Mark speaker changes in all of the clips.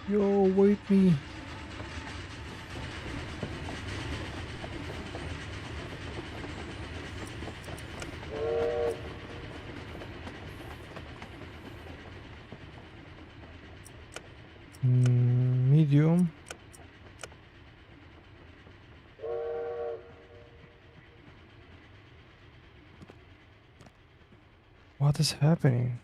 Speaker 1: Yo, wait me. Medium. What is happening?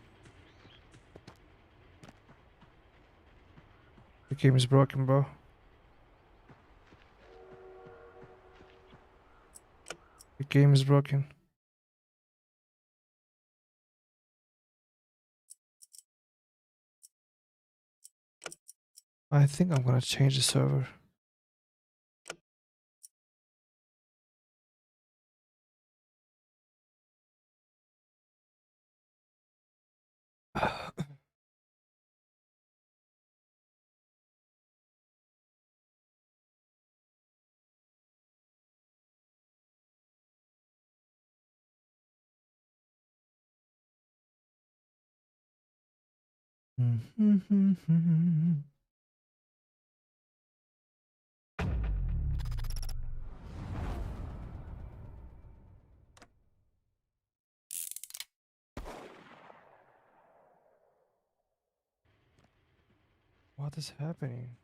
Speaker 1: The game is broken, bro. The game is broken. I think I'm gonna change the server. What is happening?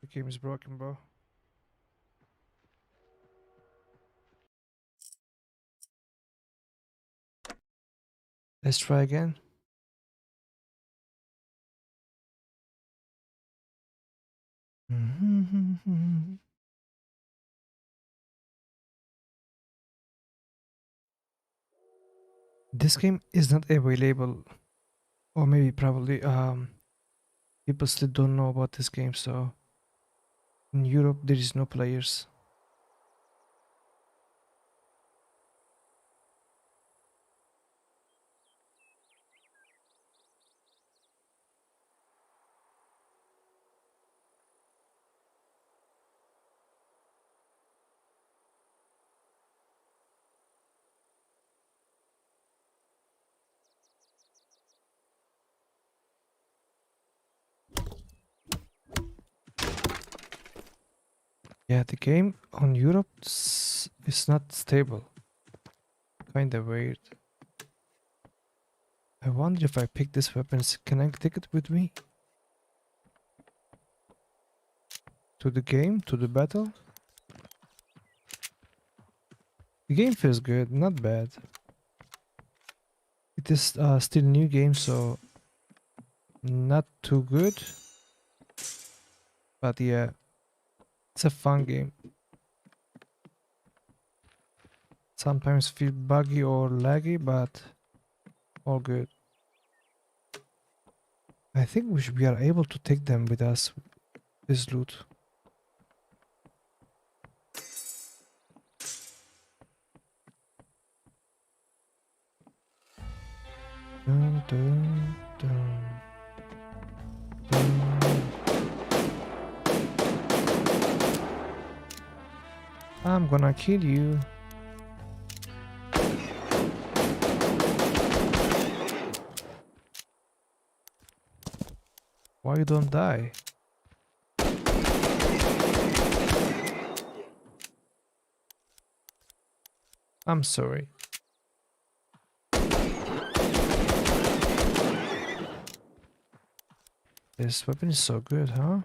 Speaker 1: The game is broken, bro. Let's try again. This game is not available, or maybe probably people still don't know about this game. So in Europe there is no players. Yeah, the game on Europe is not stable. Kinda weird. I wonder if I pick this weapons, can I take it with me? To the game? To the battle? The game feels good, not bad. It is still new game, so not too good. But yeah, it's a fun game. Sometimes feel buggy or laggy, but all good. I think we are able to take them with us, this loot. Dun, dun, dun, dun. I'm gonna kill you. Why you don't die? I'm sorry. This weapon is so good, huh?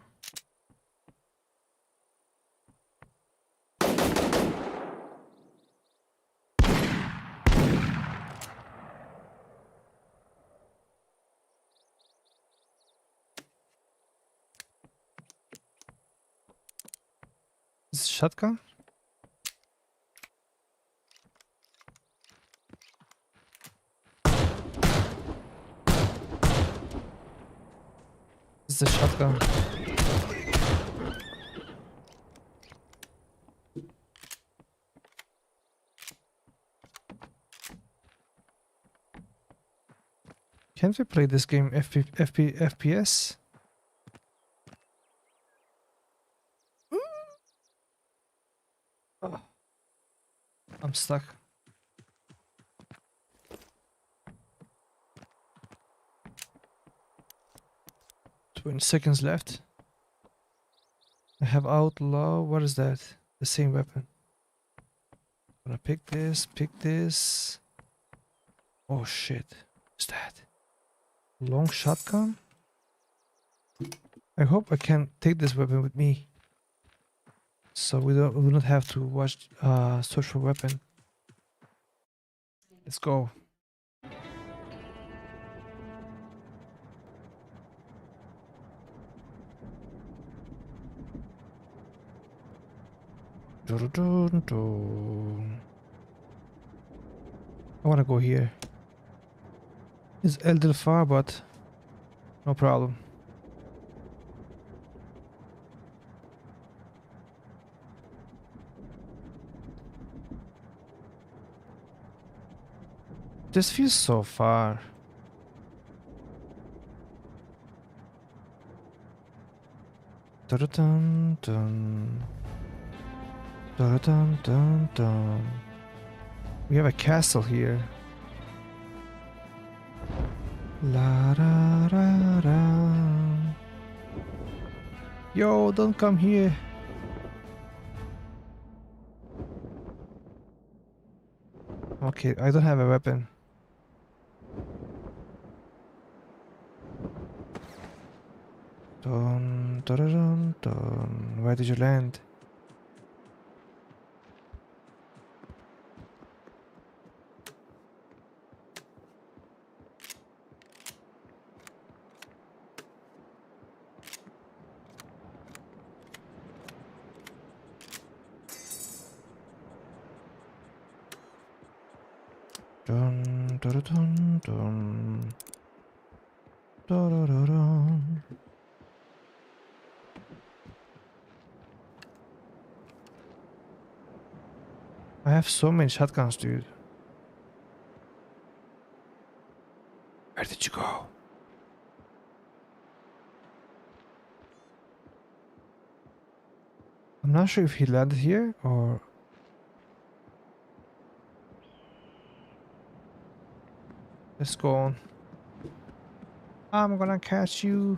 Speaker 1: It's a shotgun? It's a shotgun. Can't we play this game FPS? Oh, I'm stuck. 20 seconds left. I have outlaw. What is that? The same weapon. Gonna pick this, pick this. Oh shit. What's that? Long shotgun? I hope I can take this weapon with me. So we do not have to watch search for weapon. Let's go. Dun-dun-dun-dun. I wanna go here. It's a little far, but no problem. This feels so far. Dun-dun-dun. Dun-dun-dun-dun. We have a castle here. La da da da. Yo, don't come here. Okay, I don't have a weapon. Dun, dun, dun, dun. Where did you land? Dun, dun, dun, dun. Dun, dun, dun, dun. I have so many shotguns, dude. Where did you go? I'm not sure if he landed here or... Let's go on. I'm gonna catch you.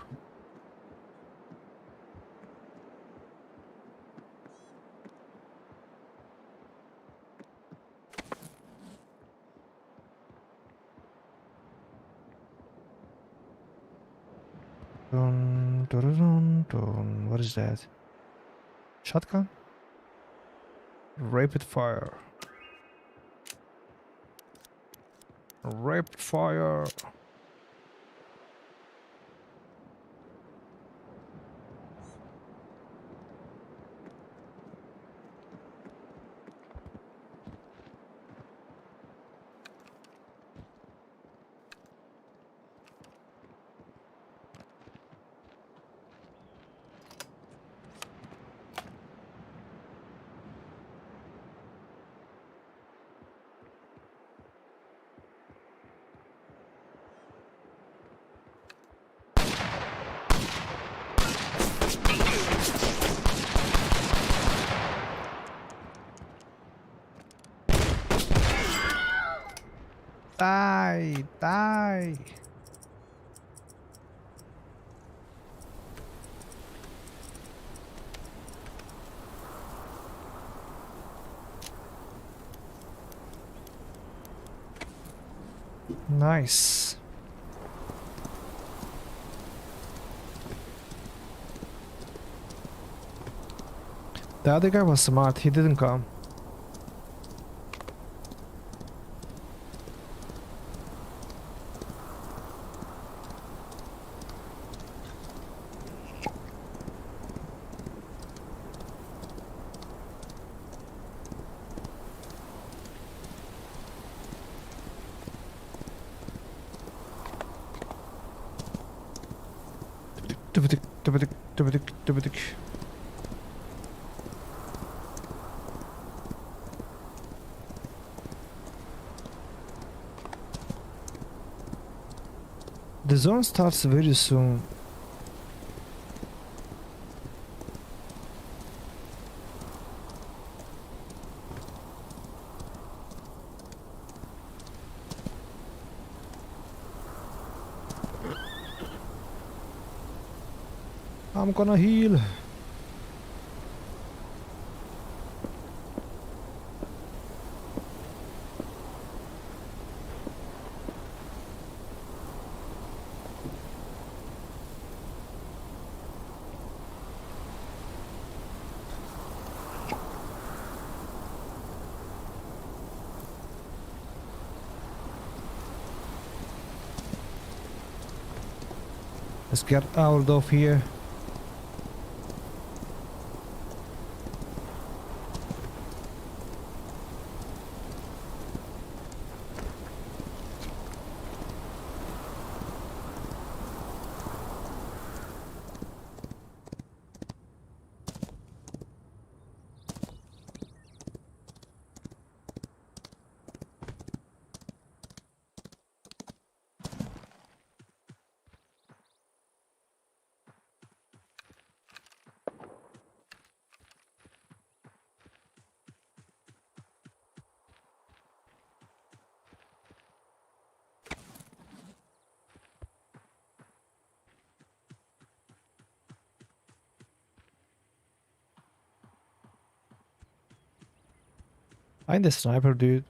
Speaker 1: Dun, dun, dun, dun. What is that? Shotgun? Rapid fire. Rapid fire. Die! Die! Nice. The other guy was smart, he didn't come. Tıbıdık, tıbıdık, tıbıdık, tıbıdık. The zone starts very soon. I'm gonna heal. Let's get out of here. Find the sniper, dude.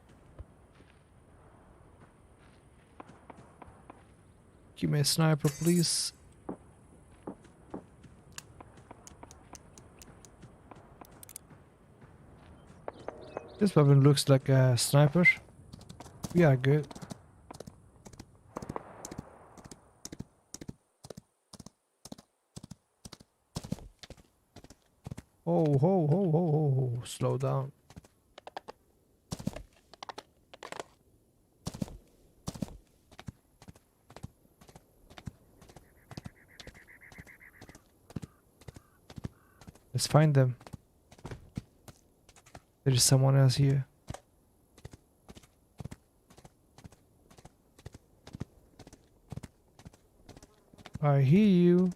Speaker 1: Give me a sniper, please. This weapon looks like a sniper. We are good. Oh, ho, ho, ho, ho, ho. Slow down. Let's find them. There is someone else here. I hear you.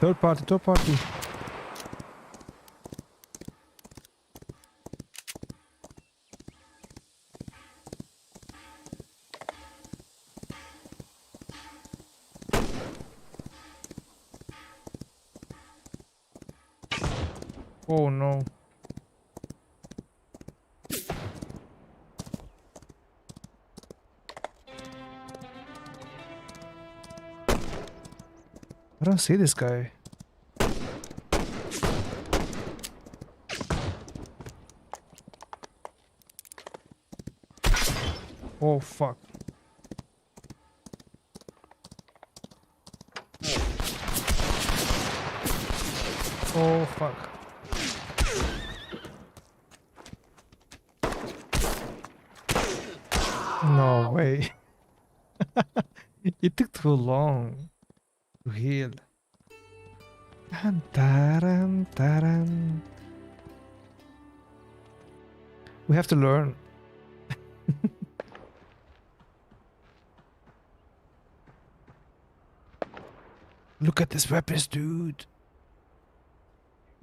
Speaker 1: Third party, third party. Oh no. I don't see this guy. Oh fuck. Oh fuck. No way. It took too long to heal. Dun, taran, taran. We have to learn. Look at these weapons, dude.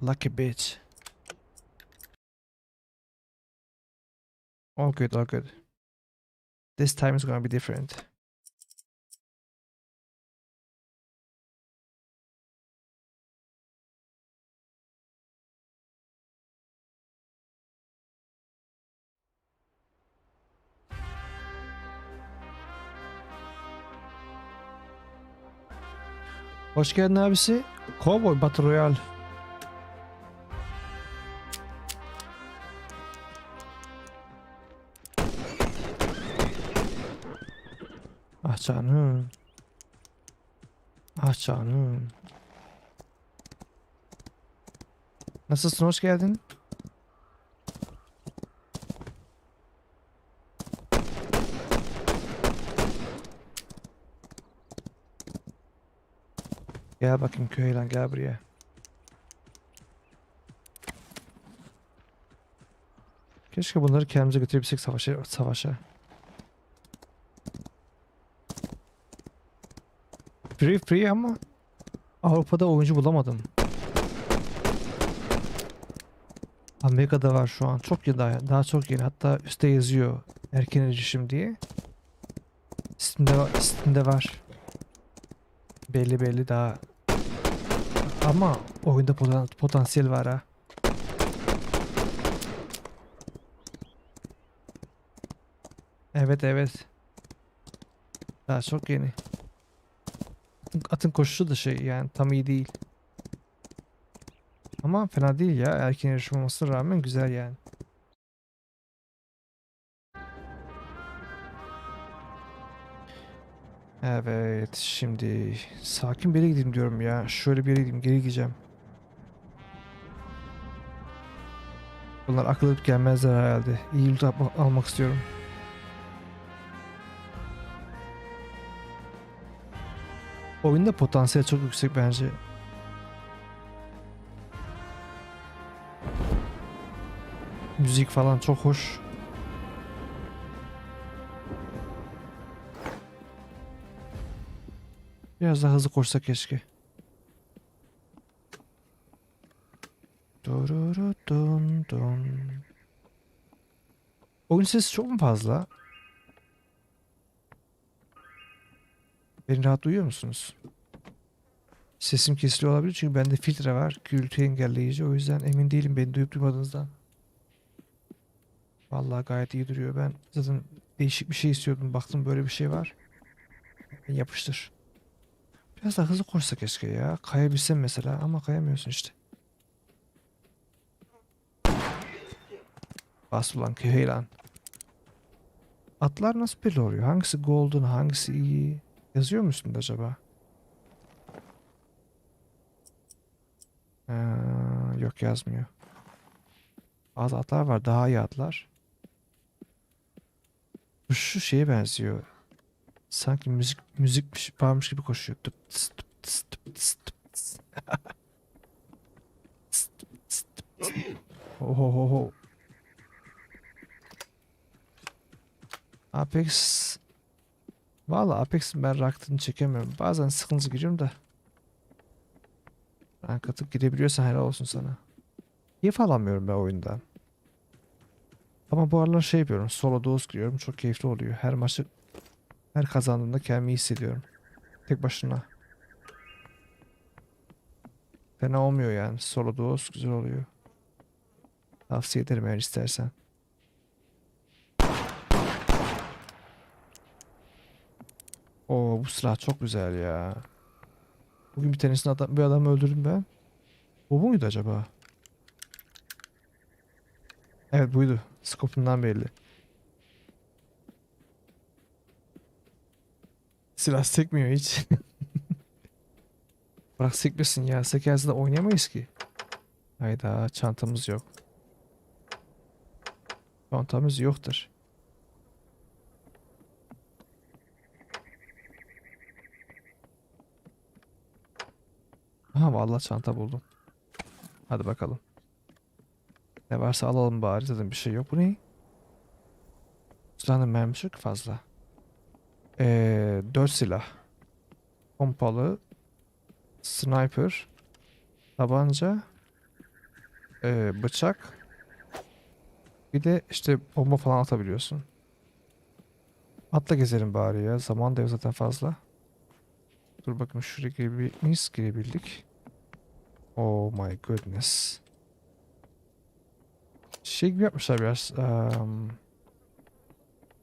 Speaker 1: Lucky bitch. All good, all good. This time is gonna be different. Hoş geldin abisi. Cowboy Battle Royale. Ah canım. Ah canım. Nasılsın? Hoş geldin. Gel bakayım köye lan, gel buraya. Keşke bunları kendimize götürebilsek savaşa. Free ama Avrupa'da oyuncu bulamadım. Amerika'da var şu an. Çok yeni daha çok yeni. Hatta üstte yazıyor erken erişim diye. Steam'de var. Belli daha. Ama oyunda potansiyel var ha. Evet. Daha çok yeni. Atın koşusu da şey yani tam iyi değil. Ama fena değil ya. Erken erişim olmasına rağmen güzel yani. Evet, şimdi sakin bir yere gideyim diyorum ya. Şöyle bir yere gideyim, geri gideceğim. Bunlar akıl edip gelmezler herhalde. İyi loot almak istiyorum. Oyunda potansiyel çok yüksek bence. Müzik falan çok hoş. Biraz daha hızlı koşsak keşke. Dururudun dun. Oyun sesi çok mu fazla? Beni rahat duyuyor musunuz? Sesim kesiliyor olabilir çünkü bende filtre var. Gürültü engelleyici. O yüzden emin değilim beni duyup duymadığınızdan. Vallahi gayet iyi duruyor. Ben zaten değişik bir şey istiyordum. Baktım böyle bir şey var. Yapıştır. Biraz daha hızlı koşsa keşke ya. Kayabilsem mesela ama kayamıyorsun işte. Bas ulan Keheylan. Atlar nasıl belli oluyor? Hangisi golden, hangisi iyi? Yazıyor mu üstünde acaba? Yok yazmıyor. Bazı atlar var daha iyi atlar. Bu şu şeye benziyor. Sanki müzik bir şey varmış gibi koşuyor. Tıp tıs, tıp tıs, tıp tıs, tıp tıs, tıs, tıp tıs, tıp tıs. Ohohoho. Apex. Valla Apex'in ben rankını çekemiyorum. Bazen sıkıntı giriyorum da. Rank atıp girebiliyorsan helal olsun sana. Keyif alamıyorum ben oyundan. Ama bu aralar şey yapıyorum. Solo duos giriyorum. Çok keyifli oluyor. Her kazandığımda kendimi iyi hissediyorum. Tek başına. Fena olmuyor yani. Solo duos güzel oluyor. Tavsiye ederim eğer istersen. Oo bu silah çok güzel ya. Bugün bir tanesini bir adamı öldürdüm ben. Bu muydu acaba? Evet buydu. Skopundan belli. Silah sekmiyor hiç. Bırak sekmesin ya. Sekerse de oynayamayız ki. Hayda çantamız yok. Çantamız yoktur. Ha vallahi çanta buldum. Hadi bakalım. Ne varsa alalım bari. Zaten bir şey yok. Bu ne? Silahın mermisi yok ki fazla. 4 silah. Pompalı. Sniper. Tabanca. Bıçak. Bir de işte bomba falan atabiliyorsun. Atla gezelim bari ya. Zaman da yok zaten fazla. Dur bakayım şuraya girebilir miyiz? Girebildik. Oh my goodness. Şey gibi yapmışlar biraz.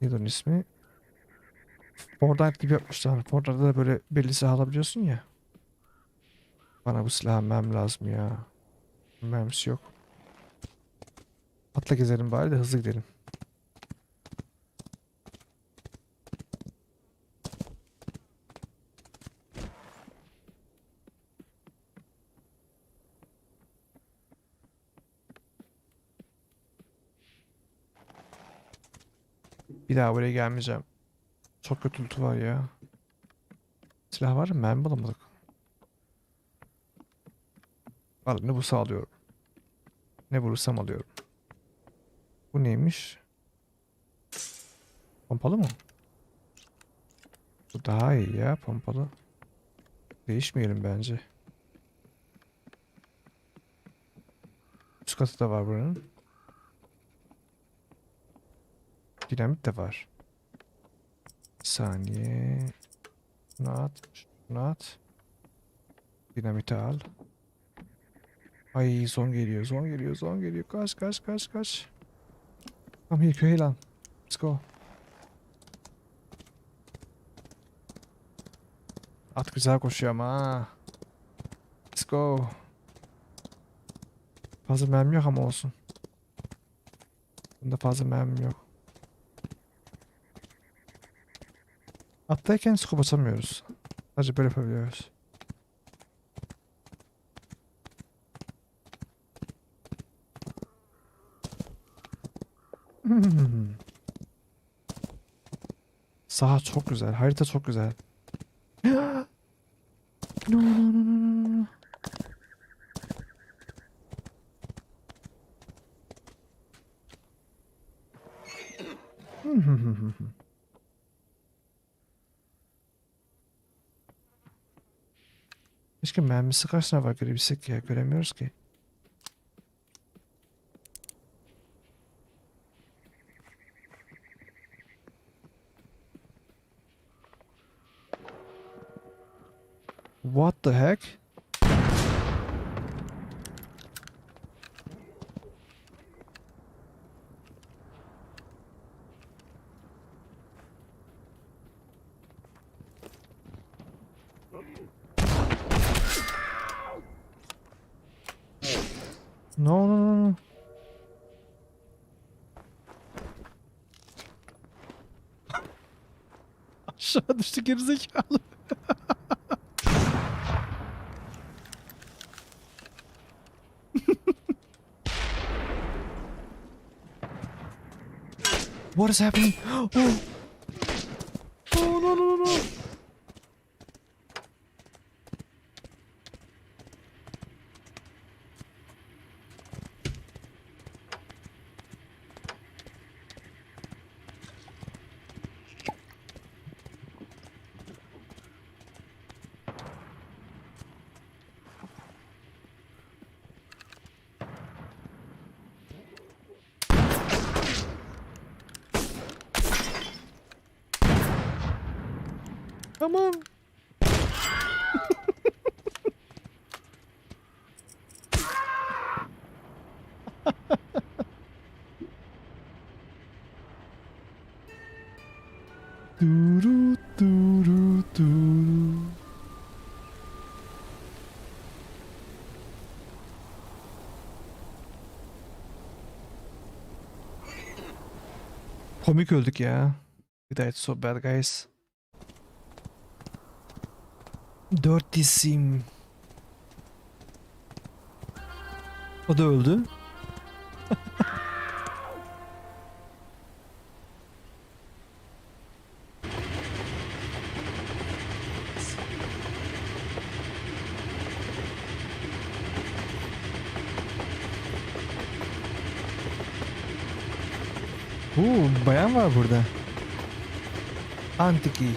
Speaker 1: Neydi onun ismi? Fortnite gibi yapmışlar. Fortnite'da da böyle belli silah alabiliyorsun ya. Bana bu silah mermi lazım ya. Mermisi yok. Atla gezelim bari de hızlı gidelim. Bir daha buraya gelmeyeceğim. Çok kötü loot var ya. Silah var mı? Mermi bulamadık. Al ne bu sağlıyorum. Ne bulursam alıyorum. Bu neymiş? Pompalı mı? Bu daha iyi ya pompalı. Değişmeyelim bence. Üst katı da var buranın. Dinamit de var. Bir saniye. Şunu at. Şunu at. Dinamiti al. Ay son geliyor. Son geliyor. Son geliyor. Kaç kaç kaç kaç. Come here Küheylan. Let's go. At güzel koşuyor ama ha. Let's go. Fazla mermi yok ama olsun. Bunda fazla mermi yok. Attayken scope atamıyoruz. Sadece böyle yapabiliyoruz. Saha çok güzel. Harita çok güzel. No no no no no no. Keşke mermisi kaç tane var görebilsek ya. Göremiyoruz ki. What the heck? No no no no. Aşağı düştü gerizekalı. What is happening? Oh. Oh no no no no. Tamam. Duru duru duru. Komik öldük ya. Bir daha it's so bad guys. 4 isim. O da öldü. Bayan var burada. Antiki.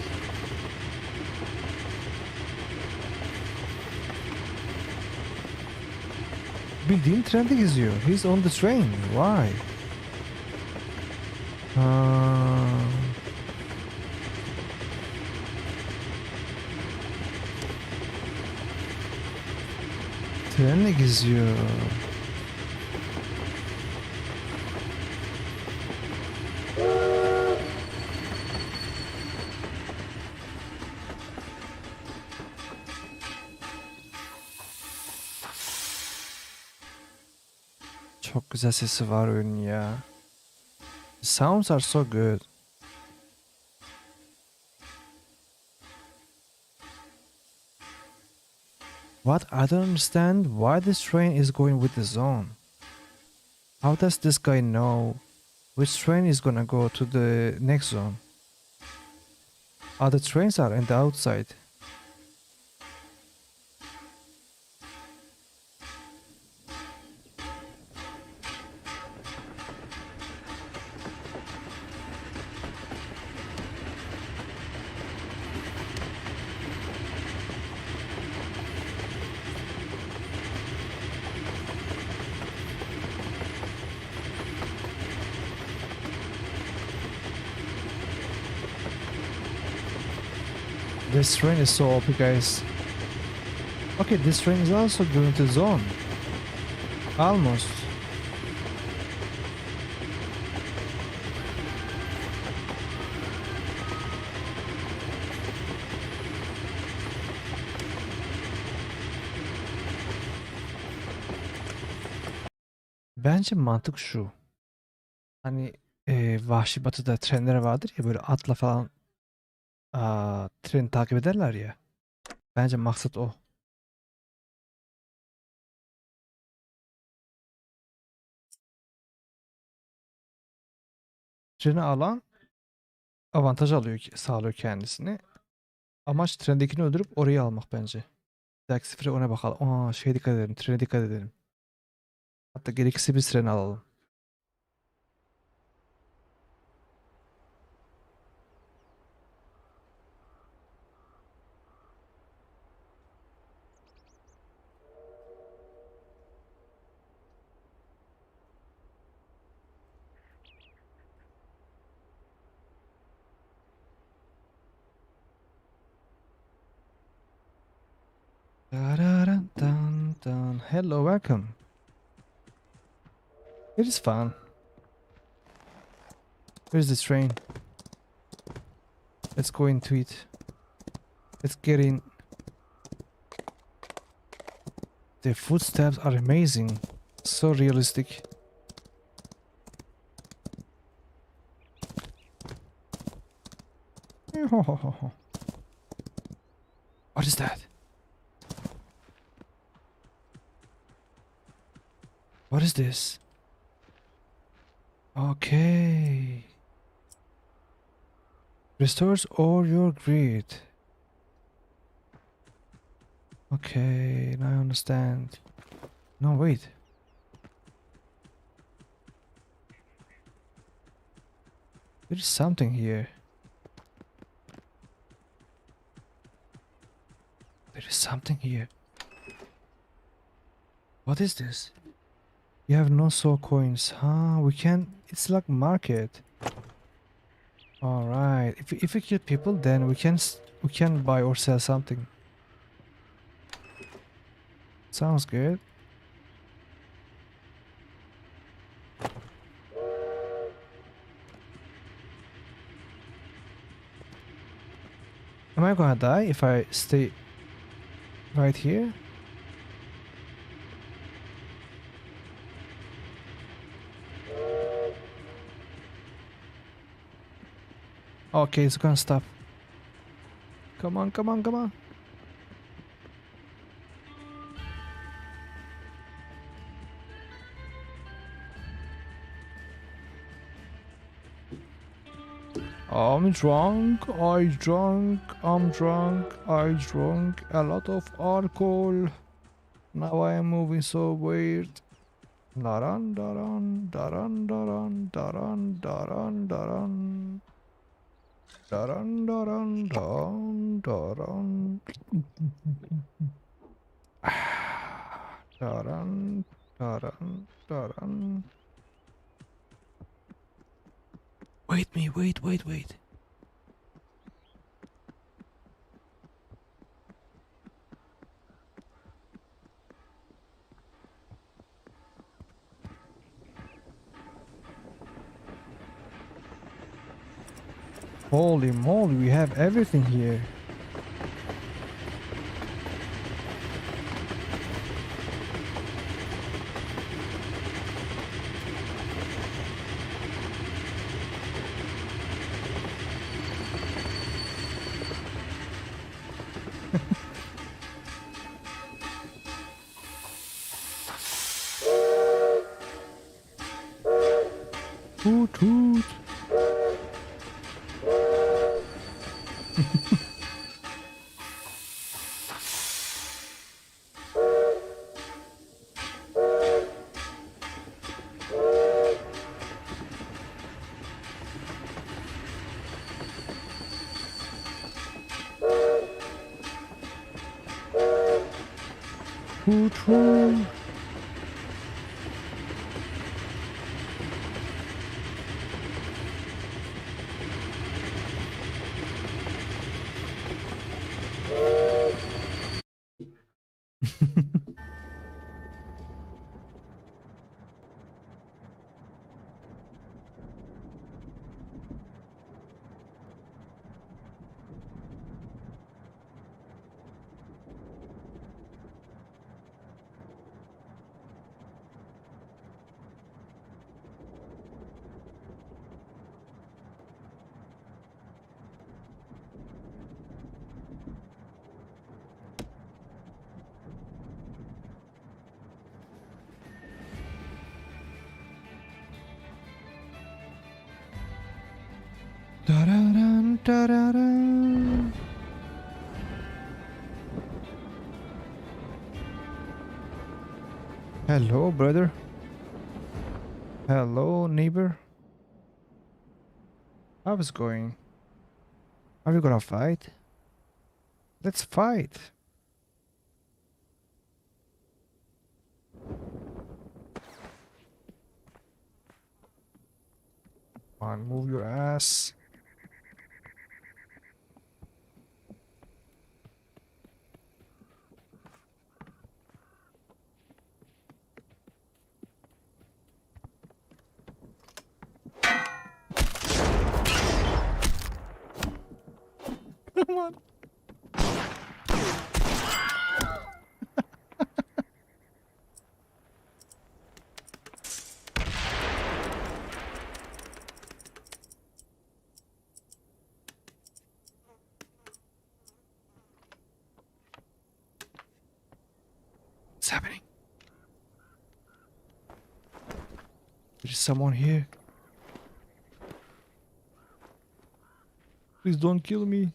Speaker 1: Bildiğin trende geziyor. He's on the train. Why? Ha. Trenle geziyor. Çok güzel sesi var oyunun ya. The sounds are so good. What? I don't understand why this train is going with the zone. How does this guy know which train is gonna go to the next zone? Other trains are on the outside. This train is so OP, guys. Okay, this train is also going to zone. Almost. Bence mantık şu. Hani Vahşi Batı'da trenler vardır ya, böyle atla falan treni takip ederler ya. Bence maksat o. Treni alan avantaj alıyor, sağlıyor kendisini. Amaç trendekini öldürüp orayı almak bence. Bir dahaki sefere ona bakalım. Şeye dikkat edelim. Trene dikkat edelim. Hatta gerekirse biz treni alalım. Dun, dun, dun. Hello, welcome. It is fun. Where's this train? Let's go into it. Let's get in. The footsteps are amazing. So realistic. What is that? What is this? Okay. Restores all your greed. Okay, now I understand. No, wait. There is something here. There is something here. What is this? You have no soul coins, huh? We can. It's like market. All right. If we kill people, then we can buy or sell something. Sounds good. Am I gonna die if I stay right here? Okay, it's gonna stop. Come on, come on, come on. I'm drunk, I'm drunk, I drunk a lot of alcohol. Now I am moving so weird. Daran daran daran daran daran daran daran daran daran daran daran daran daran daran. Wait. Holy moly, we have everything here. Hoot hoot. Hoot hoot. Da-da-dun, da-da-dun. Hello, brother. Hello, neighbor. How's it going? Are we gonna fight? Let's fight. Come on, move your ass. Come on. What's happening? There's someone here. Please don't kill me.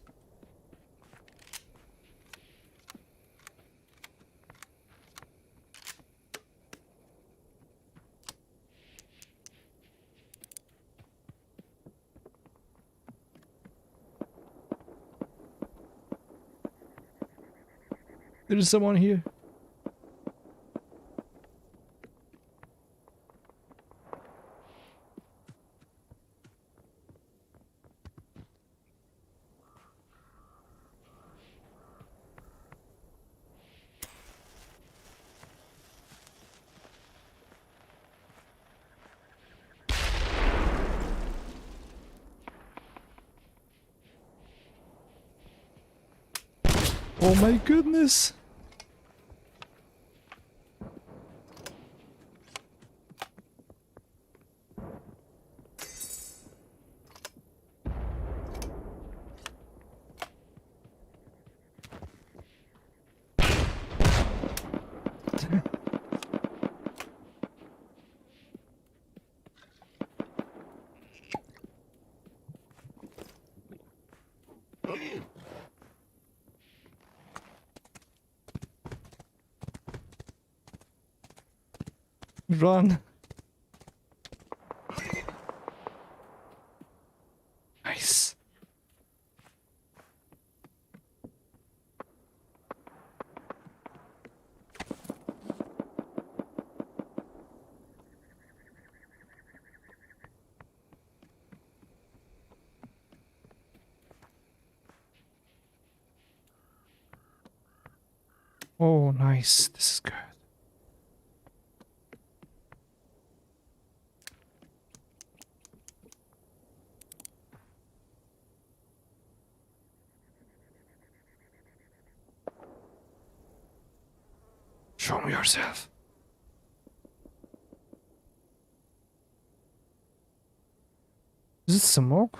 Speaker 1: There's someone here. Oh my goodness. Run. Nice. Oh, nice. This is good. Show me yourself. Is it smoke?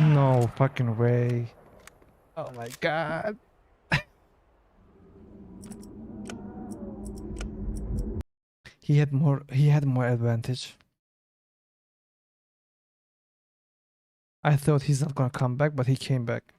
Speaker 1: No fucking way. Oh my god. He had more advantage. I thought he's not gonna come back, but he came back.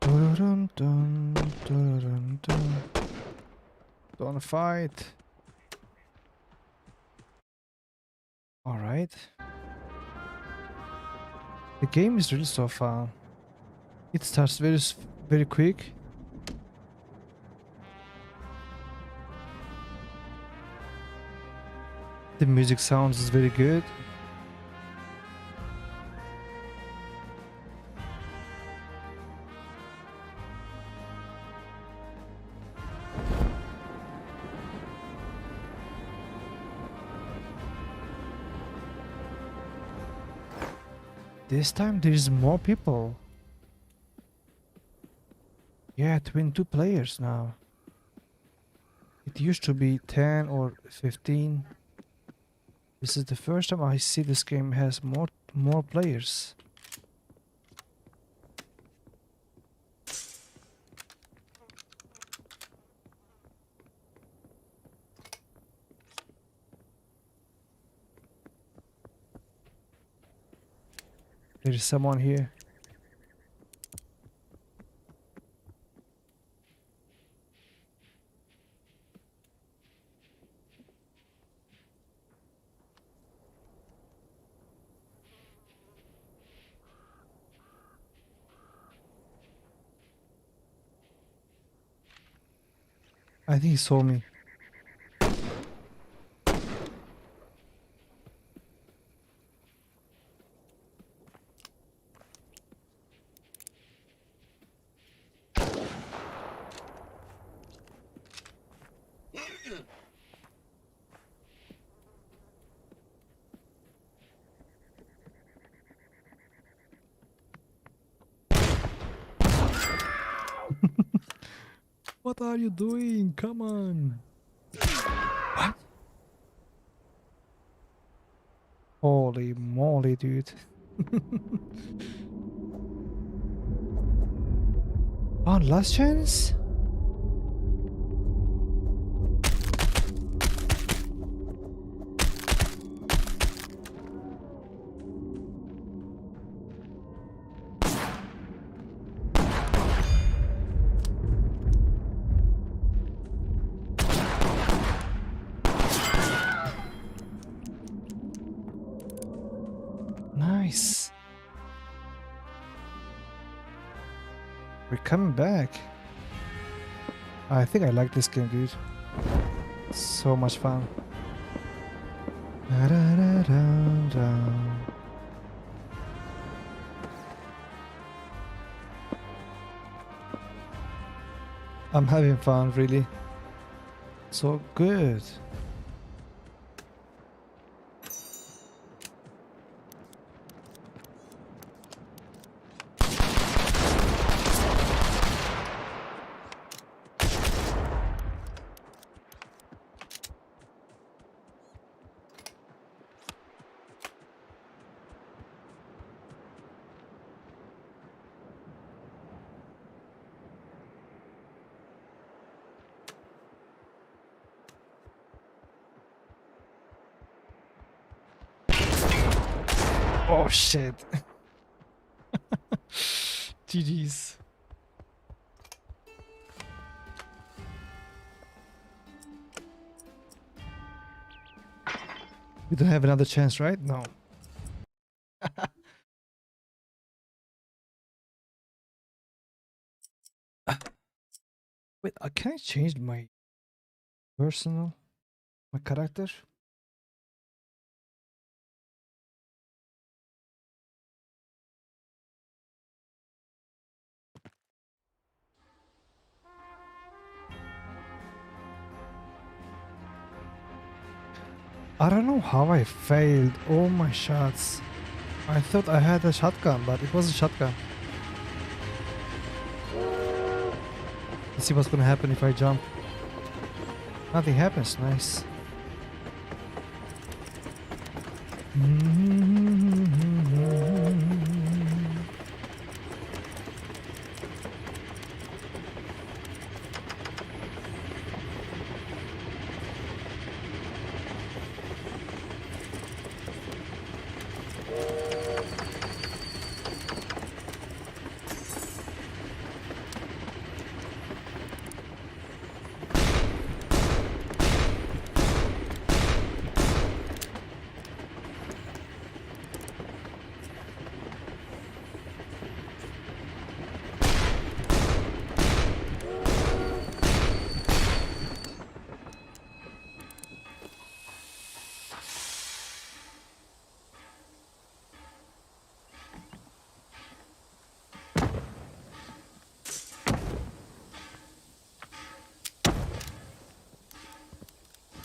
Speaker 1: Dun, dun, dun, dun, dun. Don't fight. All right. The game is really so fun. It starts very quick. The music sounds is very good. This time there is more people. Yeah, 22 players now. It used to be 10 or 15. This is the first time I see this game has more players. There is someone here. I think he saw me. What are you doing? Come on. What? Holy moly, dude. On last chance? Nice. We're coming back. I think I like this game, dude. So much fun. Da-da-da-da-da. I'm having fun, really. So good. Oh shit. GG's. We don't have another chance, right? No. Wait, can I change my personal, my character? I don't know how I failed all my shots. I thought I had a shotgun, but it wasn't shotgun. Let's see what's gonna happen if I jump. Nothing happens, nice.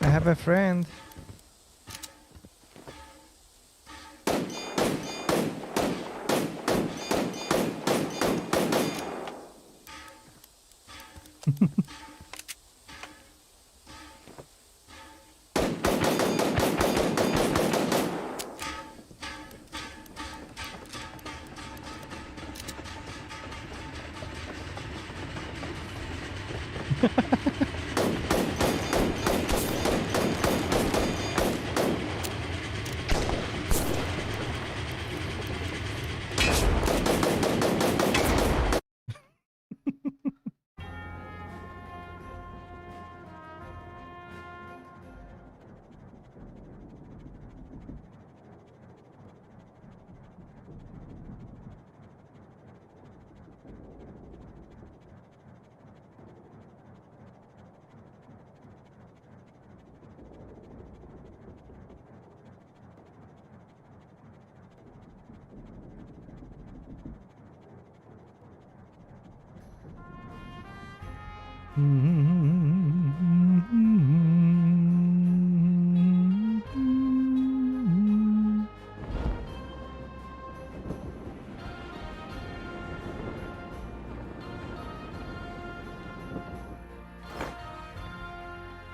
Speaker 1: I have a friend.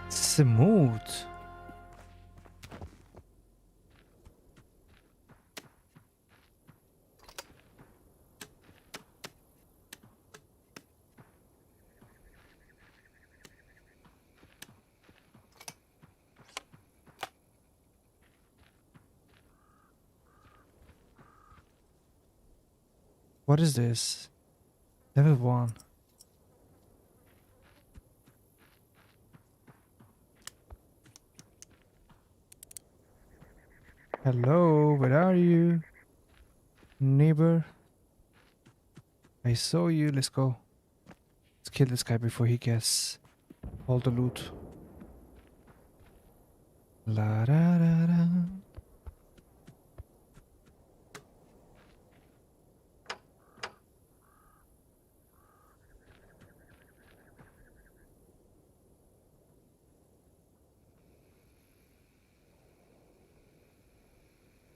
Speaker 1: Smooth. What is this? Level 1. Hello, where are you? Neighbor. I saw you. Let's go. Let's kill this guy before he gets all the loot. La da da da.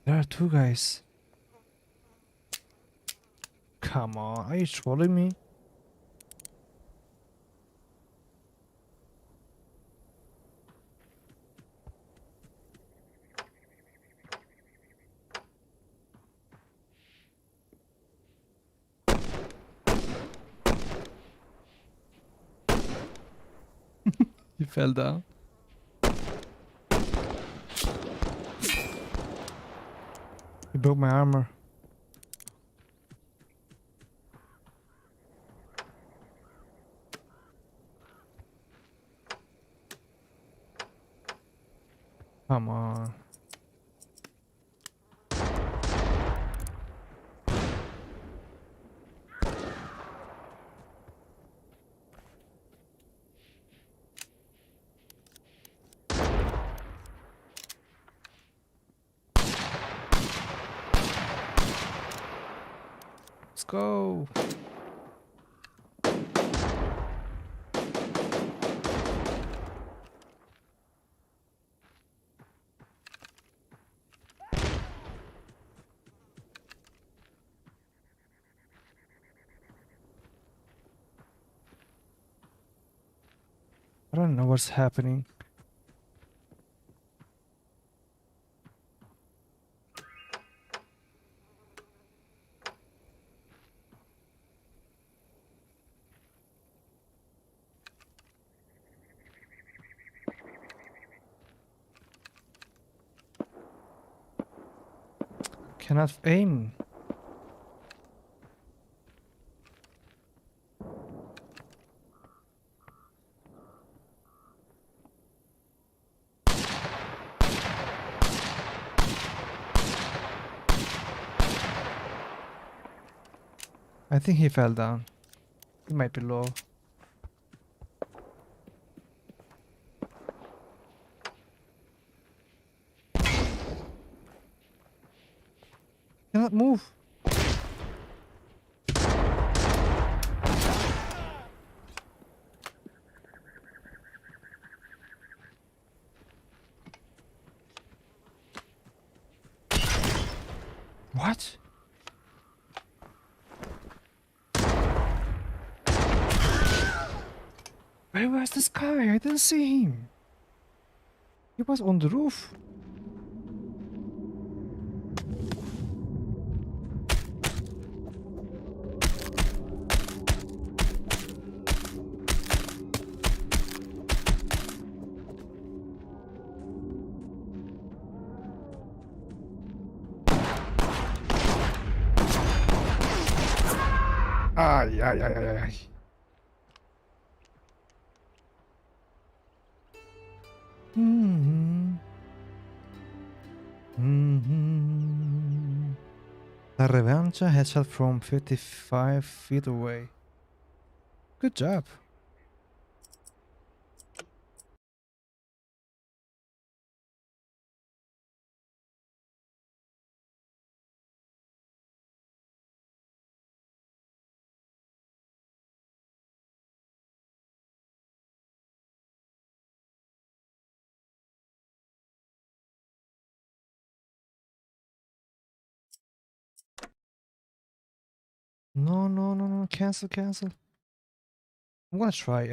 Speaker 1: There are two guys. Come on, are you trolling me? He fell down. He broke my armor. Come on. go. I don't know what's happening. Cannot aim. I think he fell down. He might be low. Cannot move. What? Where was this guy? I didn't see him. He was on the roof. Ay, ay, ay, ay, ay. Mm-hmm. Mm-hmm. La Revancha headshot from 55 feet away. Good job. No, no, no, no. Cancel, cancel. I'm gonna try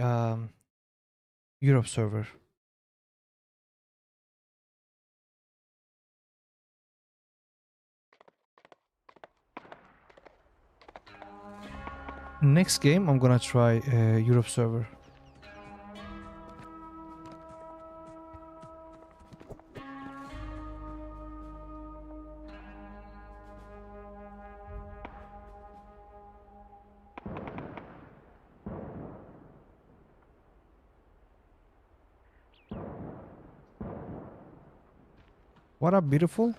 Speaker 1: Europe server. Next game, I'm gonna try Europe server. What up, beautiful?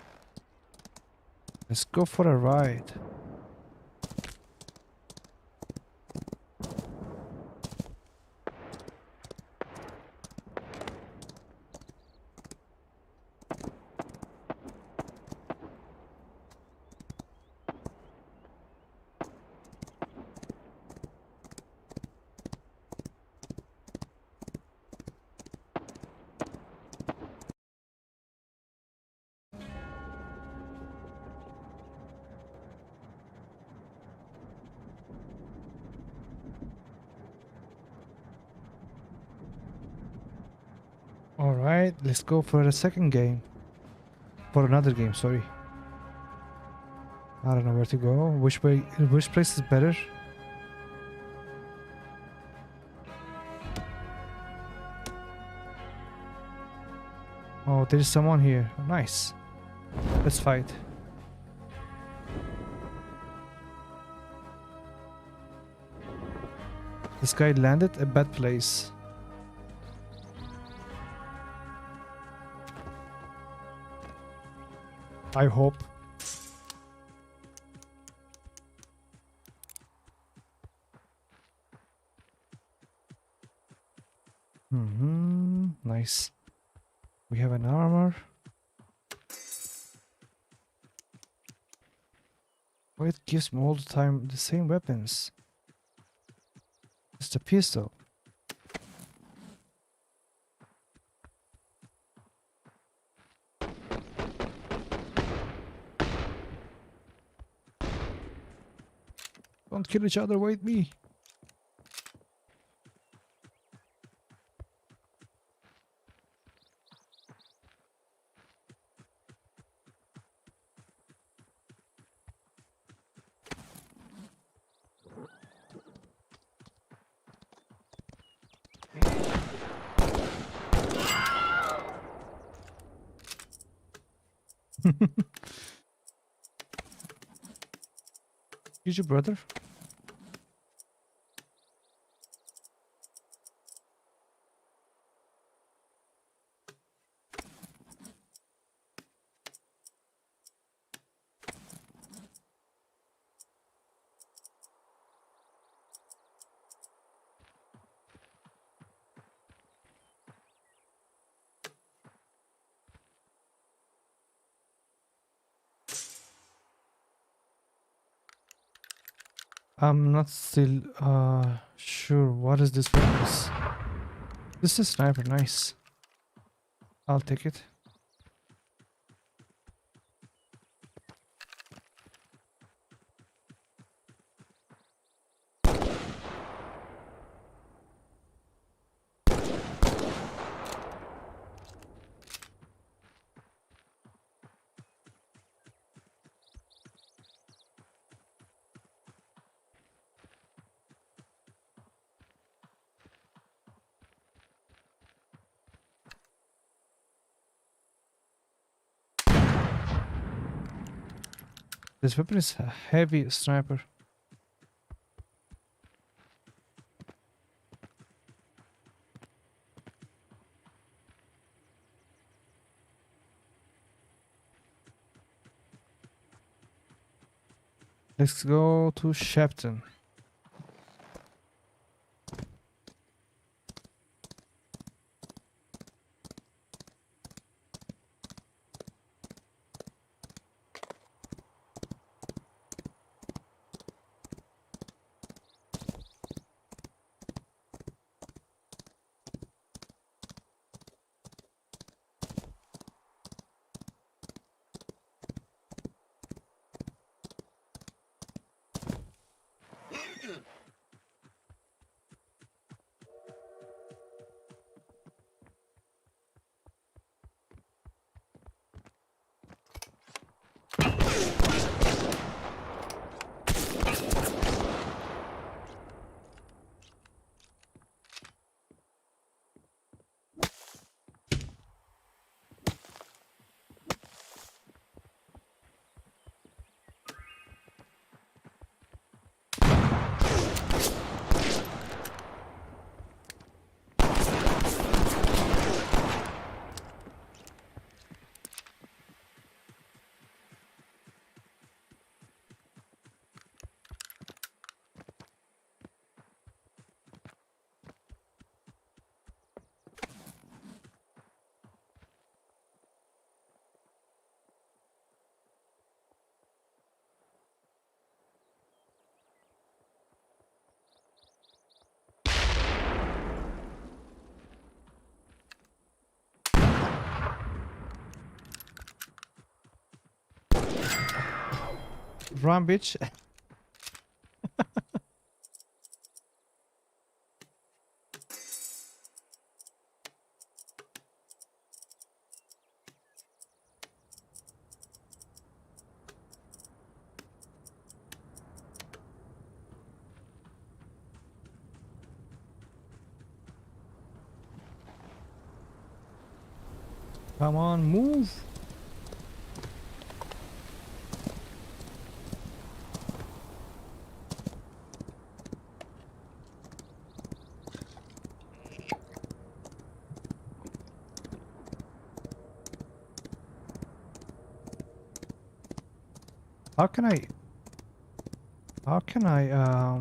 Speaker 1: Let's go for a ride. Alright, let's go for the second game. For another game, sorry. I don't know where to go. Which place is better? Oh, there's someone here. Nice. Let's fight. This guy landed a bad place. I hope. Nice. We have an armor. Why it gives me all the time the same weapons? It's the pistol. Don't kill each other, wait me. GG, brother. I'm not still sure what is this weapons. This is sniper, nice. I'll take it. This weapon is a heavy sniper. Let's go to Shepton. Run, bitch. Come on, move. How can I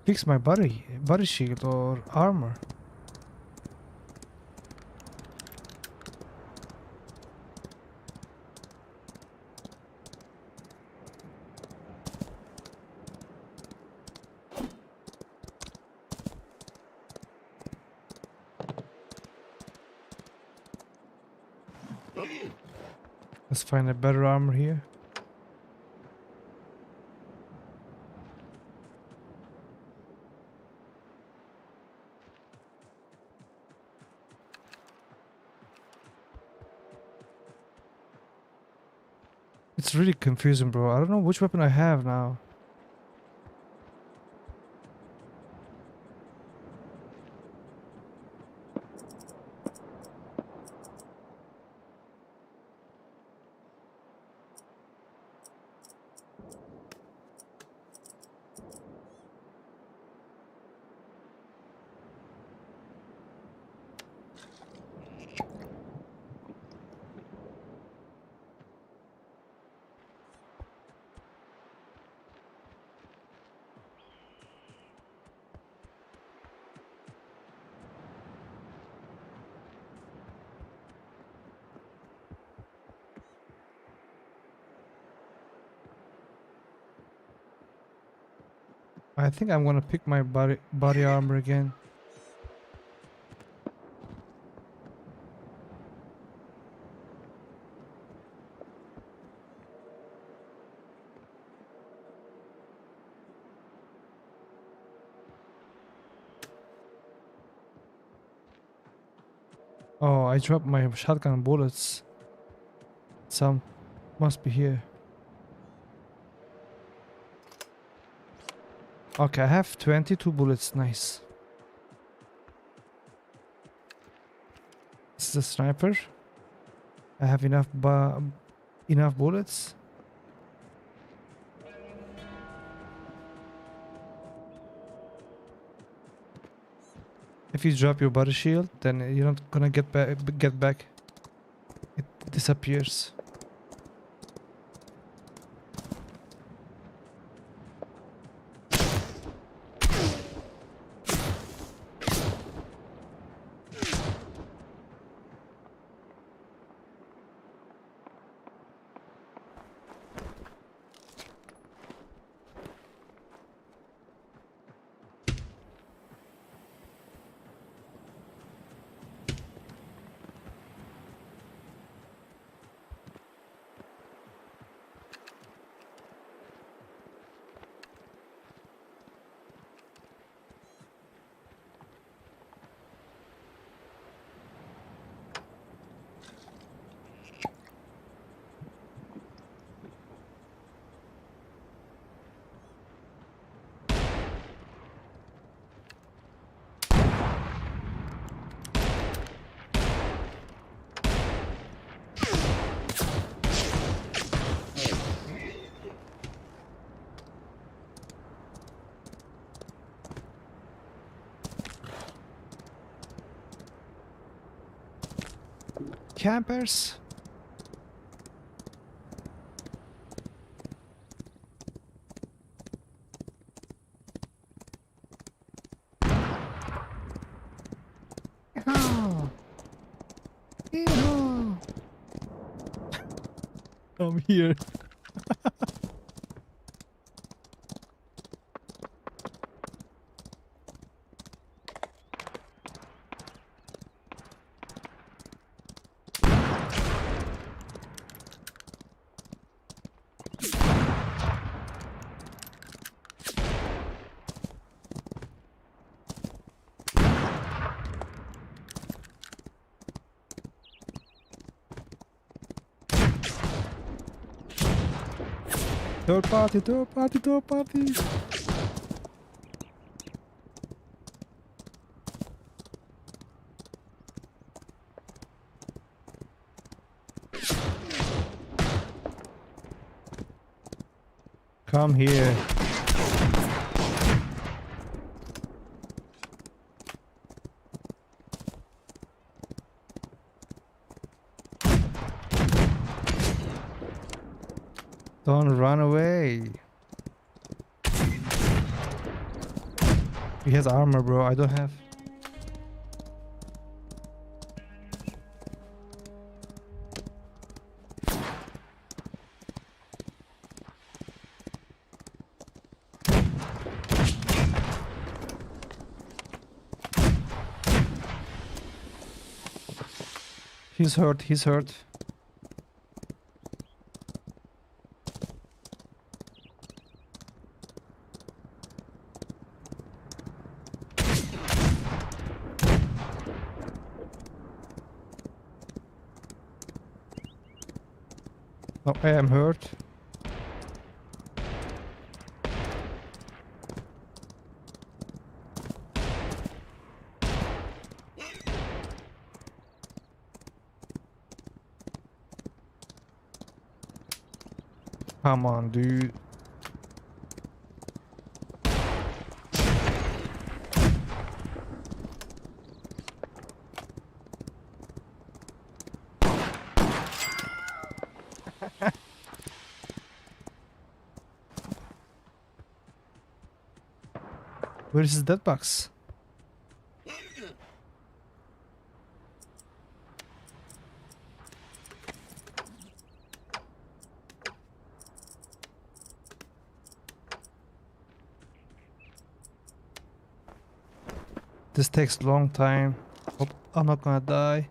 Speaker 1: fix my body shield or armor? Let's find a better armor here. It's really confusing, bro. I don't know which weapon I have now. I think I'm gonna pick my body armor again. Oh, I dropped my shotgun bullets. Some must be here. Okay, I have 22 bullets. Nice. This is a sniper. I have enough bullets. If you drop your body shield, then you're not gonna get back. It disappears. Campers. Yeehaw. Yeehaw. I'm here. Third party, third party, third party. Come here. Don't run away. He has armor, bro. I don't have. He's hurt, he's hurt. Oh, I am hurt. Come on, dude. Where is his dead box? This takes a long time. Hope I'm not gonna die.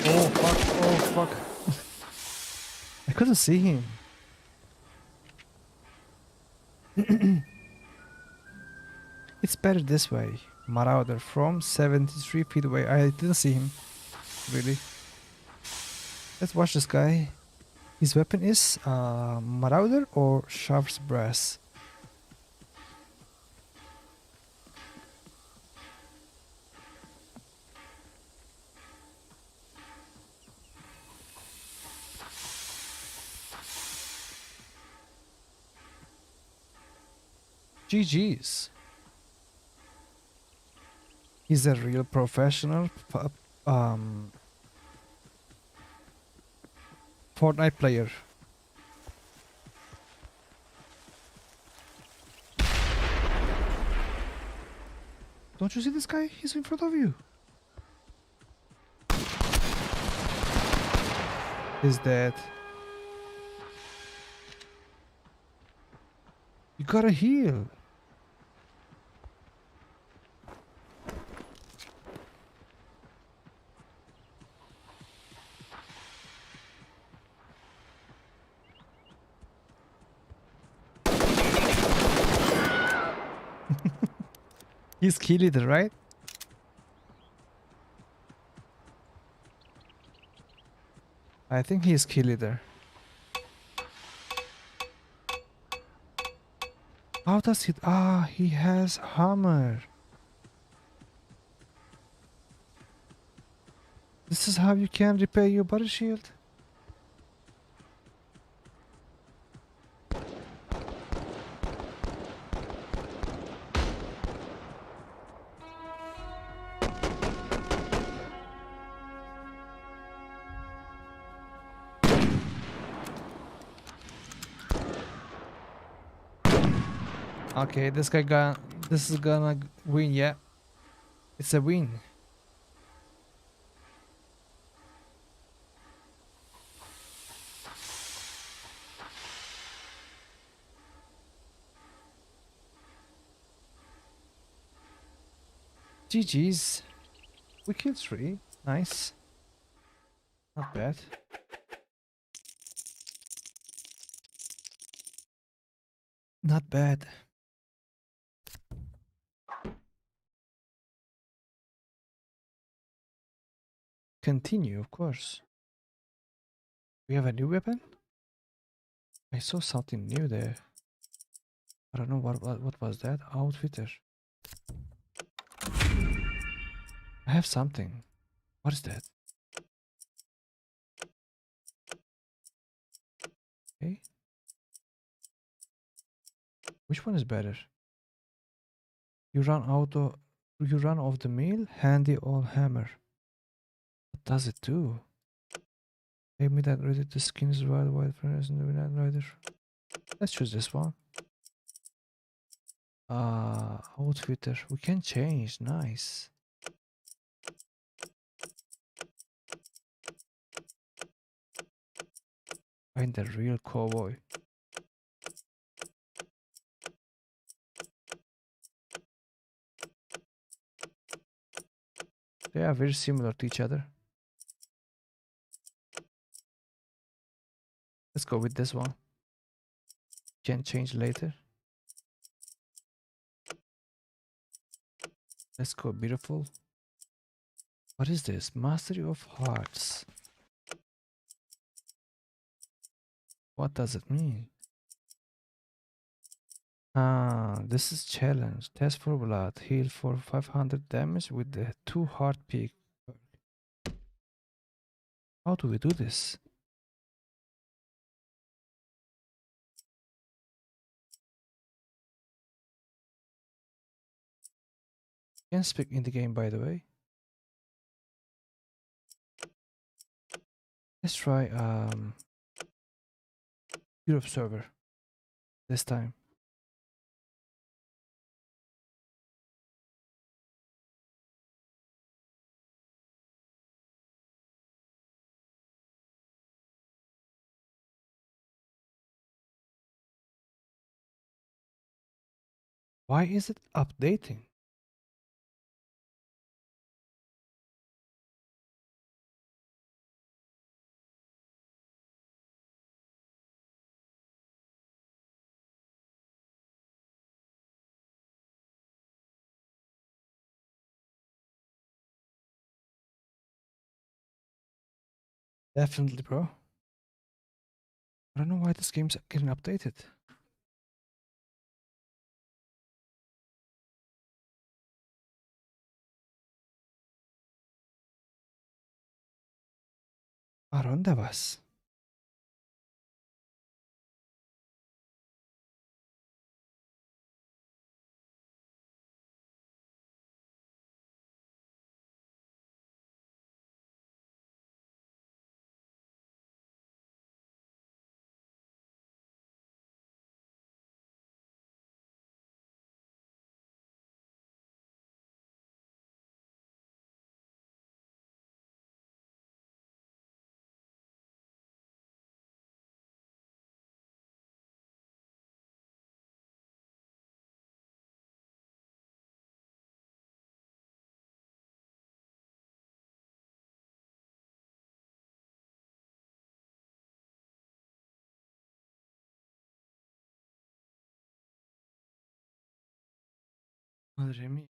Speaker 1: Oh fuck, oh fuck. I couldn't see him. It's better this way. Marauder from 73 feet away. I didn't see him. Really. Let's watch this guy. His weapon is Marauder or Sharp's Brass. GG's. He's a real professional Fortnite player. Don't you see this guy? He's in front of you. He's dead. You gotta heal. He's kill leader, right? I think he's kill leader. How does he? Ah, he has hammer. This is how you can repair your body shield. Okay, this is gonna win, yeah. It's a win. GG's. We killed 3. Nice. Not bad. Not bad. Continue, of course. We have a new weapon? I saw something new there. I don't know what was that? Outfitter. I have something. What is that? Okay. Which one is better? You run off the mill, handy old hammer. What does it do? Gave me that ready to skin is wild white furnace and the Midnight Rider. Let's choose this one. Outfitter. We can change. Nice. Find the real cowboy. They are very similar to each other. Let's go with this one. Can change later. Let's go beautiful. What is this? Mastery of Hearts. What does it mean? Ah, this is challenge. Test for blood. Heal for 500 damage with the 2 heart peak. How do we do this? Can speak in the game, by the way. Let's try Europe server this time. Why is it updating? Definitely, bro. I don't know why this game's getting updated. ¿A dónde vas? Madre mía.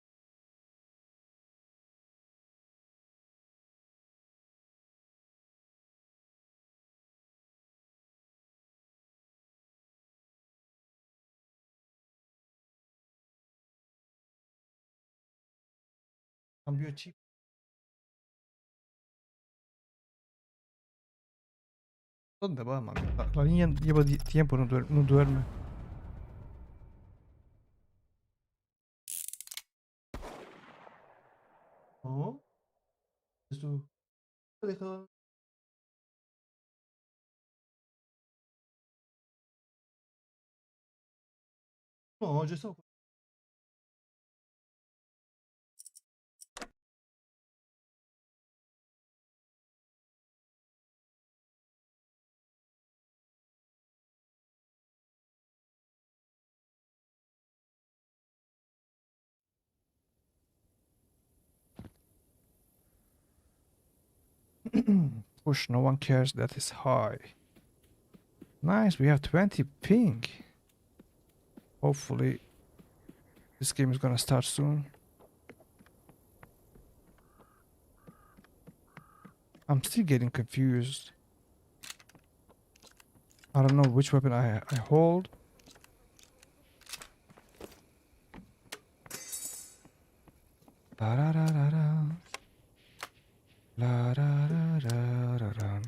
Speaker 1: Cambio de chip. ¿Dónde va, mami? La niña lleva tiempo, no duerme. ¿Oh? ¿Esto? ¿Te ha dejado? No, yo estaba... Push, no one cares, that is high. Nice, we have 20 ping. Hopefully, this game is gonna start soon. I'm still getting confused. I don't know which weapon I hold. La da da da da. La da da da da da.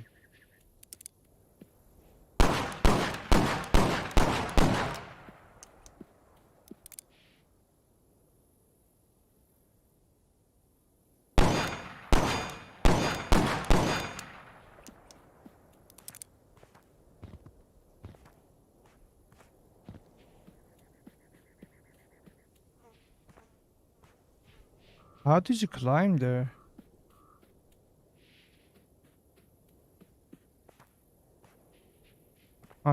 Speaker 1: How did you climb there?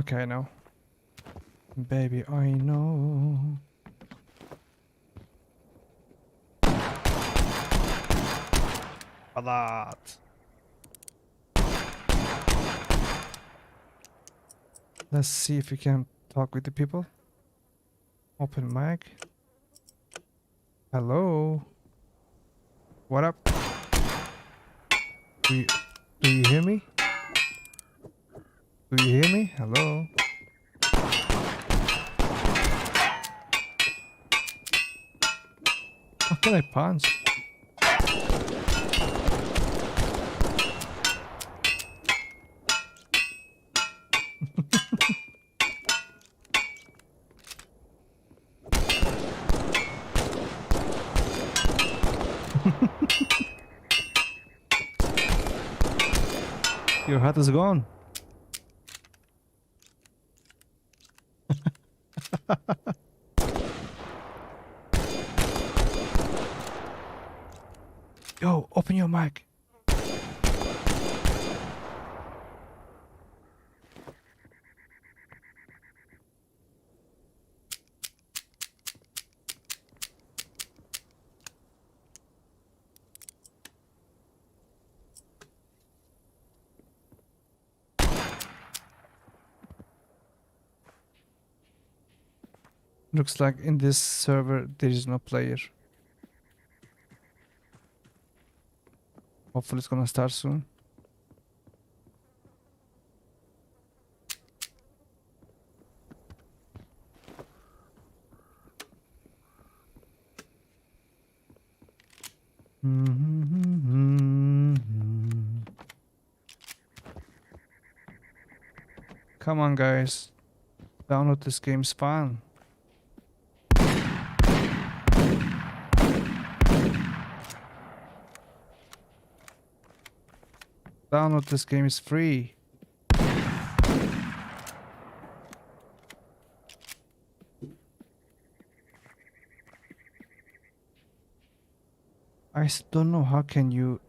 Speaker 1: Okay, I know. Baby, I know. A lot. Let's see if we can talk with the people. Open mic. Hello. What up? Do you hear me? Do you hear me? Hello. How can I punch? Your hat is gone. Yo, open your mic. Looks like in this server there is no player. Hopefully it's gonna start soon. Come on, guys. Download this game, it's fun. Download this game, is free. I don't know how can you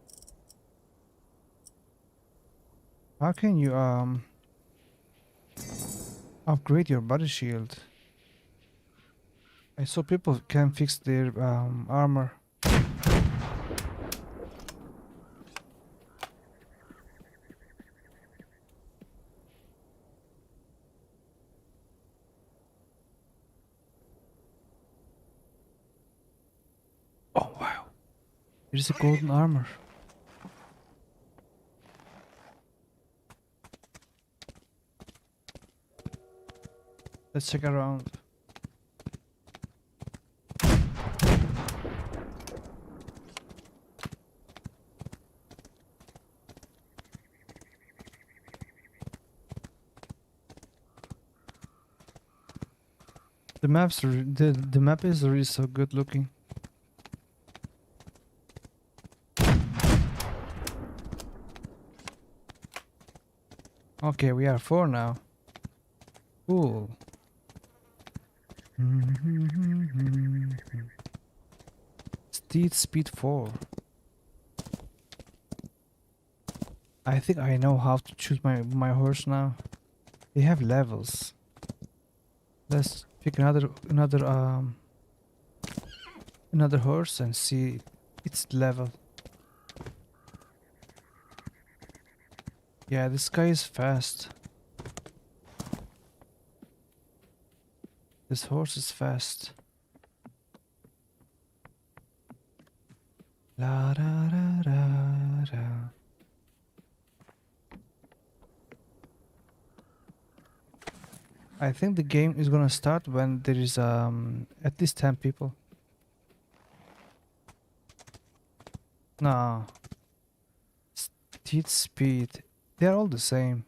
Speaker 1: upgrade your body shield. I saw people can fix their armor. Oh wow, there's a golden armor. Let's check around. The map is really so good looking. Okay, we are 4 now. Cool. Steed speed 4. I think I know how to choose my horse now. They have levels. Let's pick another horse and see its level. Yeah, this guy is fast. This horse is fast. La da da da da. I think the game is gonna start when there is at least 10 people. No. Steed speed. They're all the same.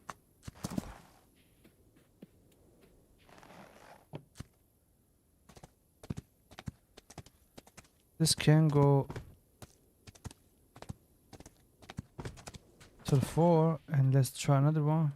Speaker 1: This can go till 4 and let's try another one.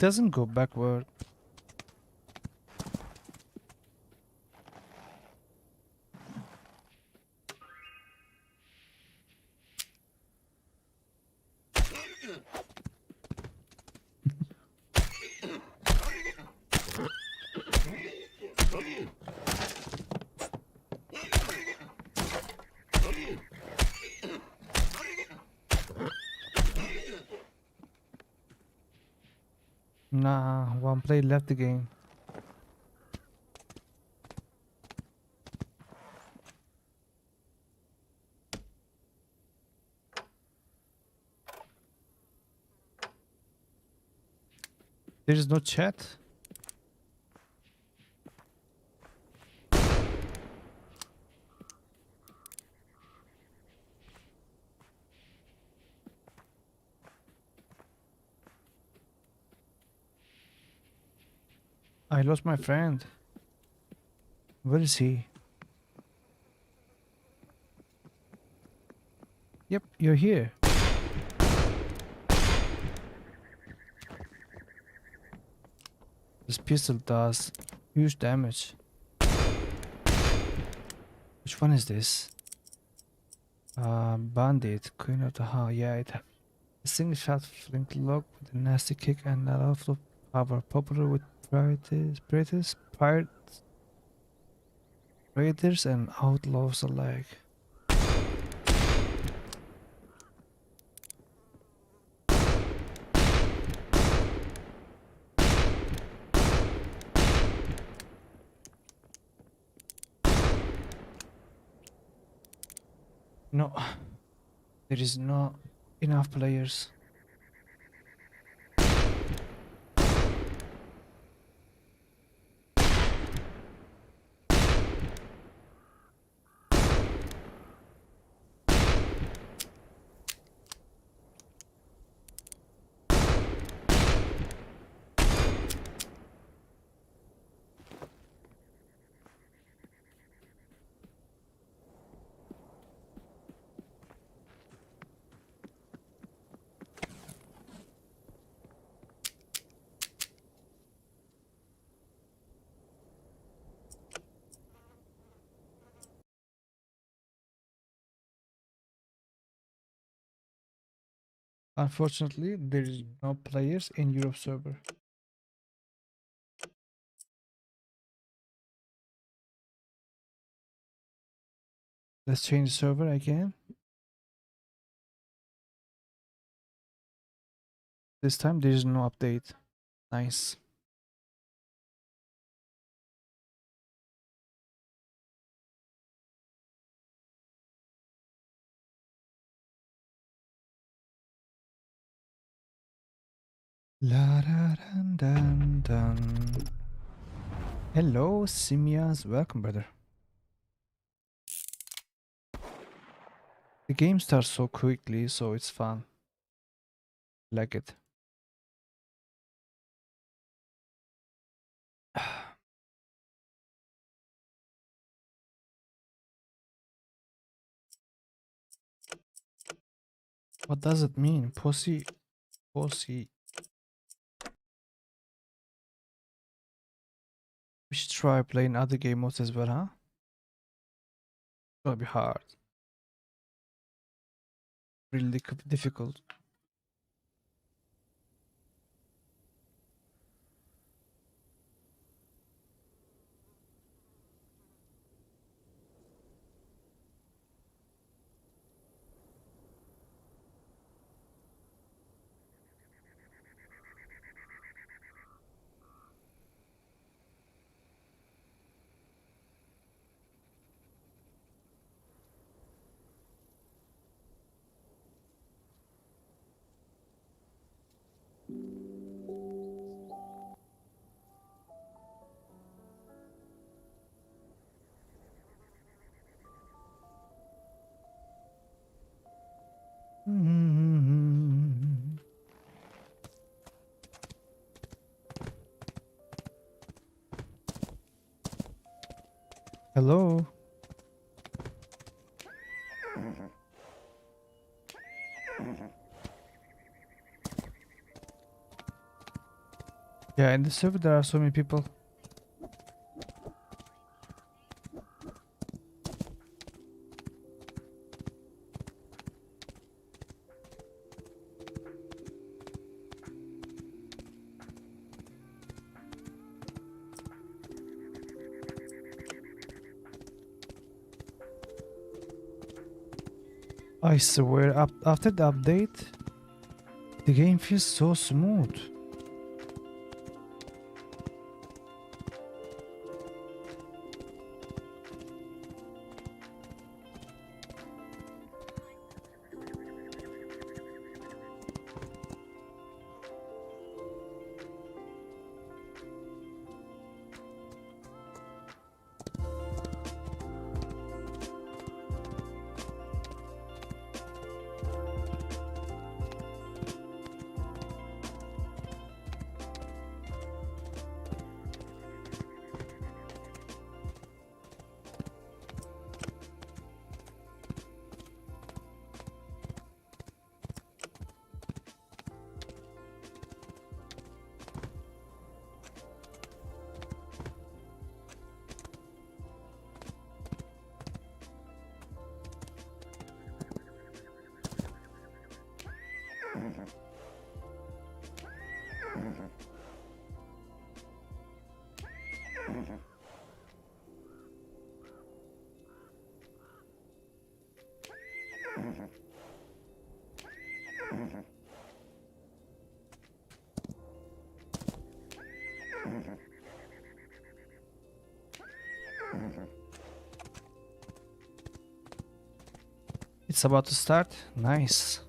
Speaker 1: doesn't go backward. Nah, one play left the game. There is no chat. I lost my friend. Where is he? Yep, you're here. This pistol does huge damage. Which one is this? Bandit, Queen of the Heart. Yeah, it has a single shot flintlock with a nasty kick and a lot of power. Popular with raiders and outlaws alike. No, there is not enough players. Unfortunately, there is no players in Europe server. Let's change the server again. This time there is no update. Nice. La da dun dun dun. Hello, Simias. Welcome, brother. The game starts so quickly, so it's fun. Like it. What does it mean? Pussy. Pussy. We should try playing other game modes as well, huh? It's gonna be hard. Really difficult. Hello. Yeah, in the server there are so many people. I swear, after the update, the game feels so smooth. It's about to start. Nice.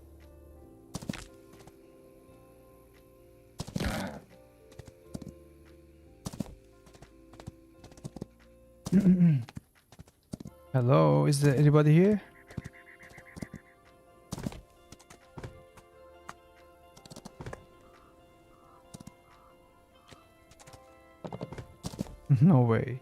Speaker 1: Hello, is there anybody here? No way.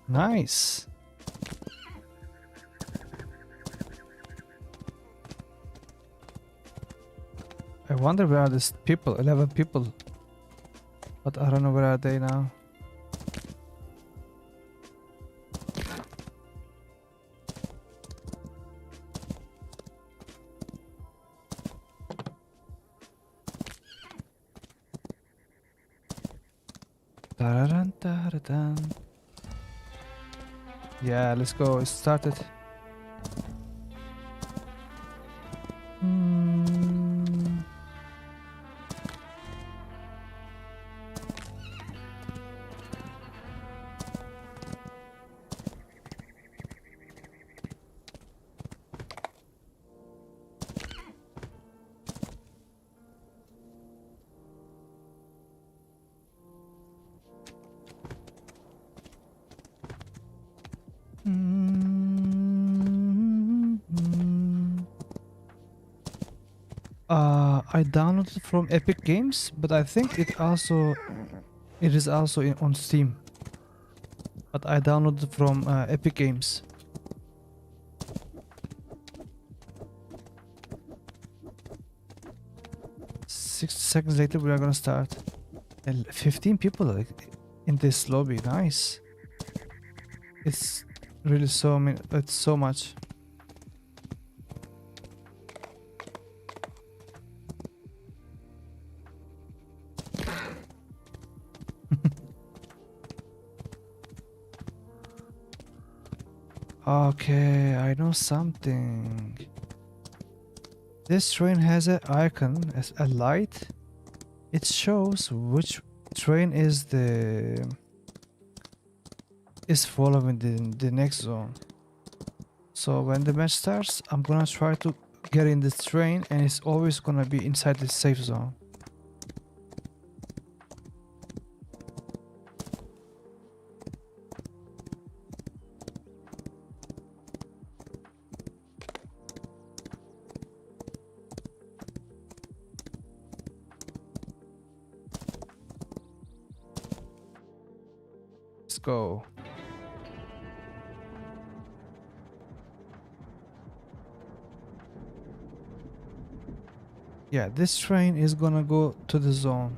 Speaker 1: Nice. I wonder where are these people, 11 people. But I don't know where are they now. Tararan, tararan. Yeah, let's go. It started. Hmm. I downloaded from Epic Games, but I think it is also on Steam. But I downloaded from Epic Games. 6 seconds later, we are gonna start. 15 people in this lobby. Nice. It's really so many. It's so much. Okay, I know something. This train has an icon as a light. It shows which train is following the next zone. So when the match starts, I'm gonna try to get in this train, and it's always gonna be inside the safe zone. go. Yeah, this train is gonna go to the zone.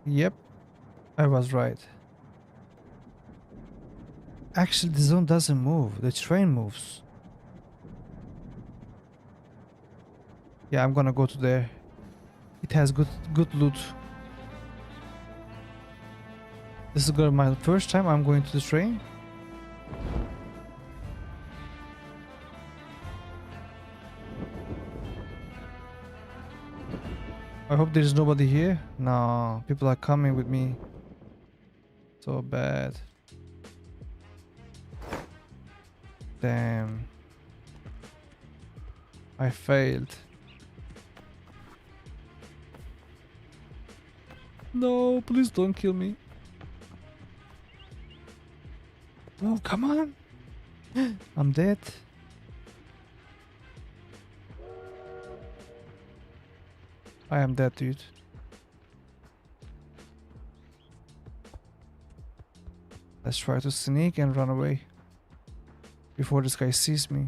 Speaker 1: Yep, I was right. Actually, the zone doesn't move. The train moves. Yeah, I'm gonna go to there. It has good loot. This is gonna my first time I'm going to the train. I hope there's nobody here. No, people are coming with me. So bad. Damn. I failed. No, please don't kill me. Oh, come on. I'm dead. I am dead, dude. Let's try to sneak and run away before this guy sees me.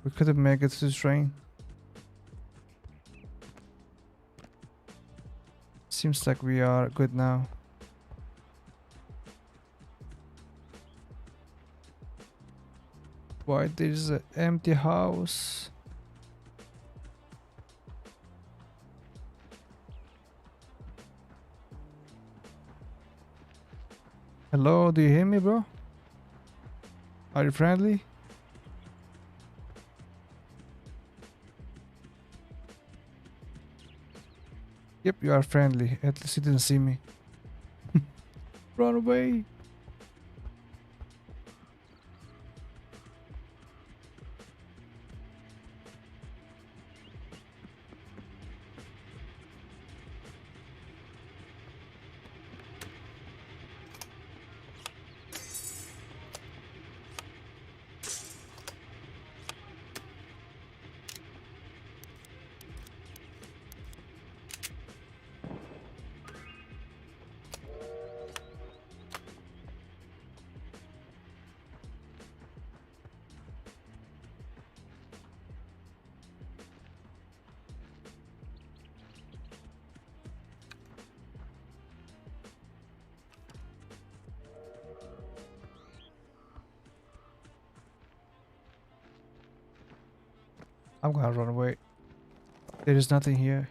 Speaker 1: We couldn't make it to the train. Seems like we are good now. Why there's an empty house? Hello, do you hear me, bro? Are you friendly? Yep, you are friendly. At least you didn't see me. Run away. I'm gonna run away. There is nothing here.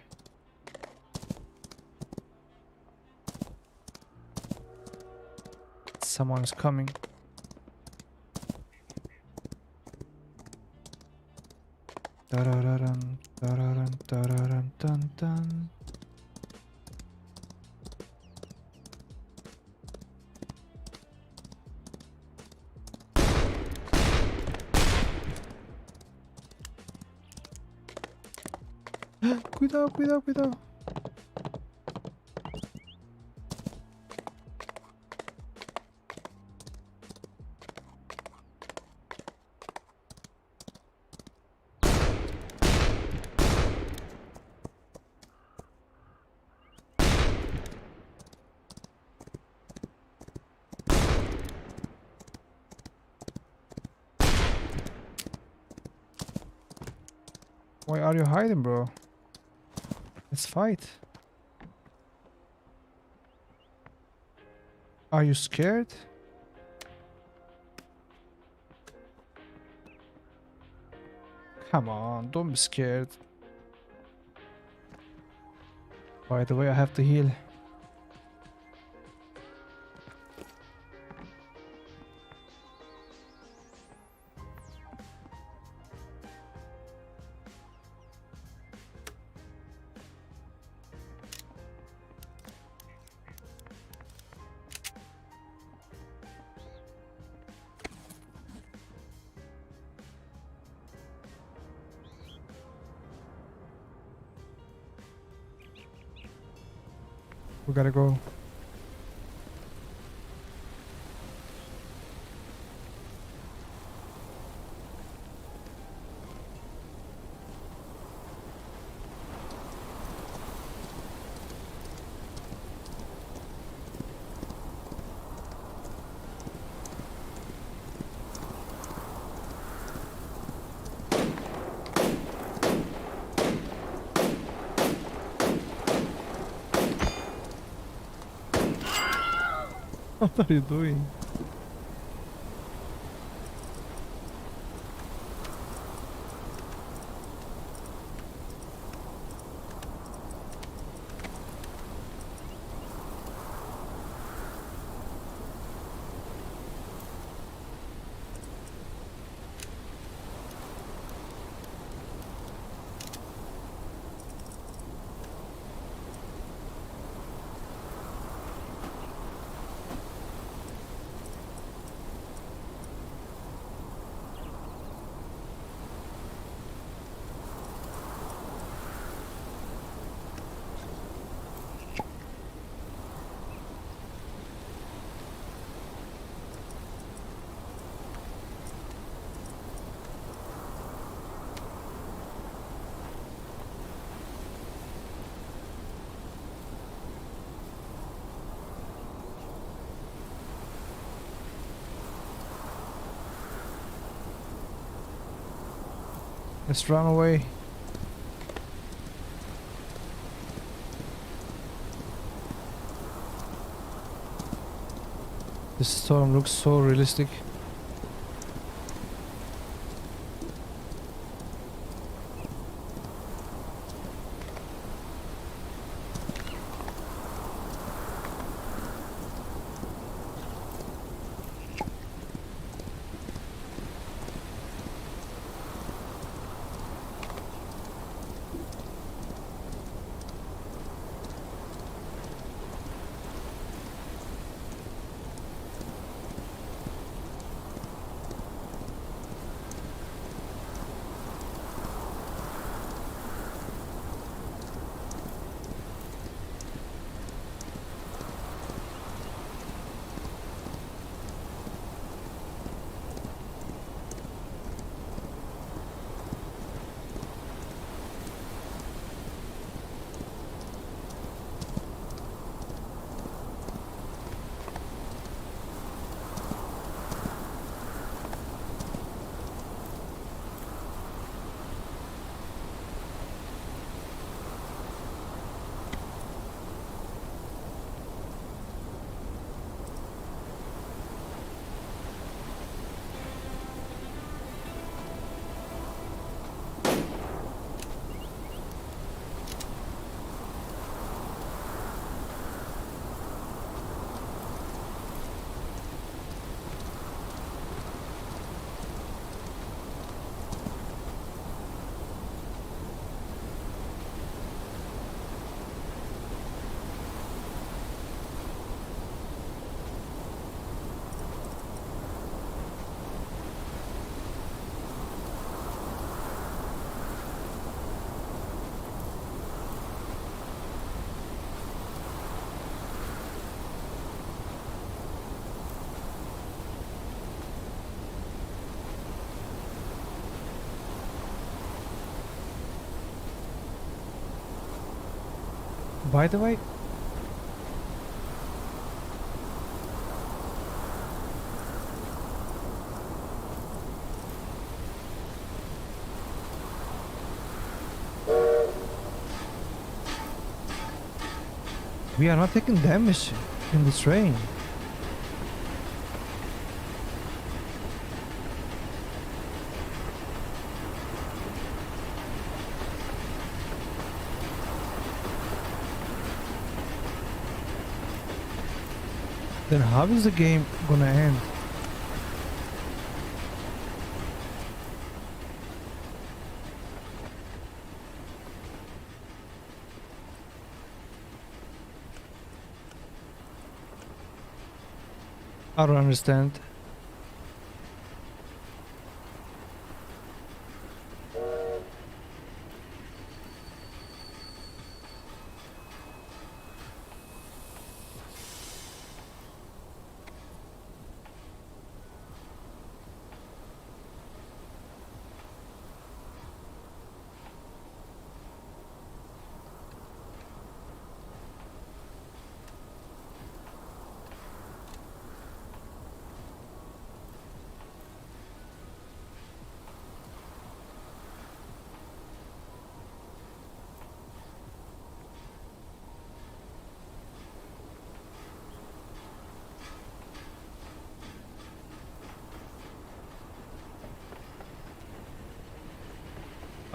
Speaker 1: Someone is coming. Darararun, dararun, dararun, dun, dun. Cuidado, cuidado, cuidado. Why are you hiding, bro? Let's fight. Are you scared? Come on, don't be scared. By the way, I have to heal. We gotta go. What are you doing? Let's run away. This storm looks so realistic. By the way, we are not taking damage in this rain. Then how is the game gonna end? I don't understand.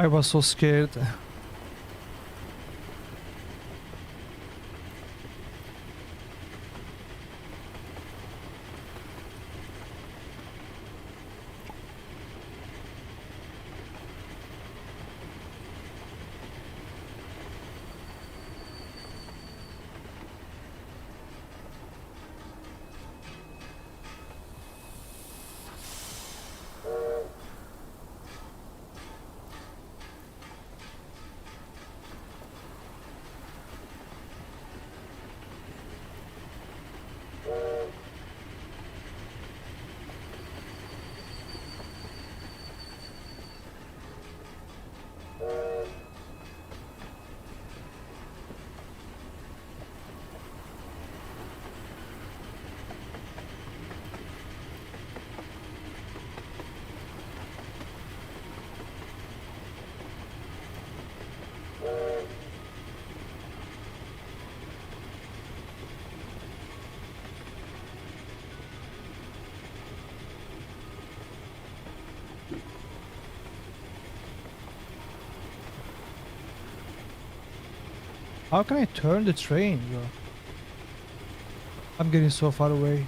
Speaker 1: I was so scared. How can I turn the train, bro? I'm getting so far away.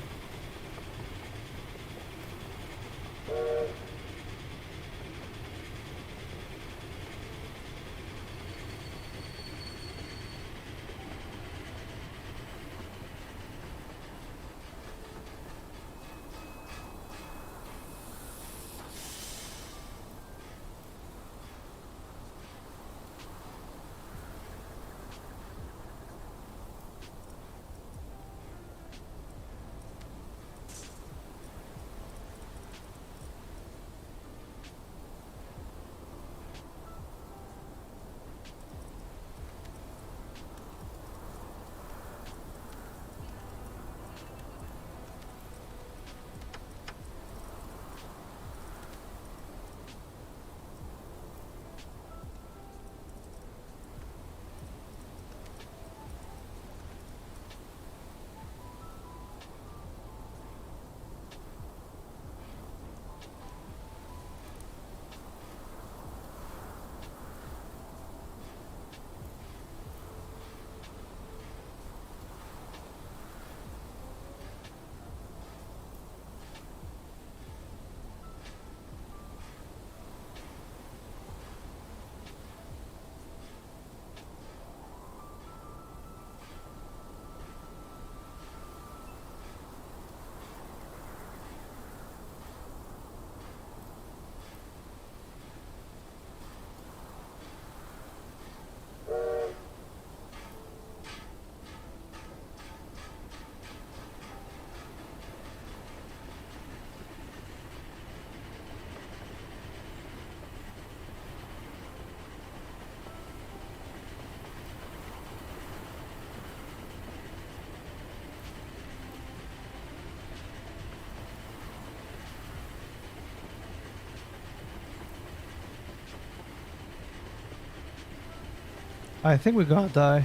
Speaker 1: I think we gotta die.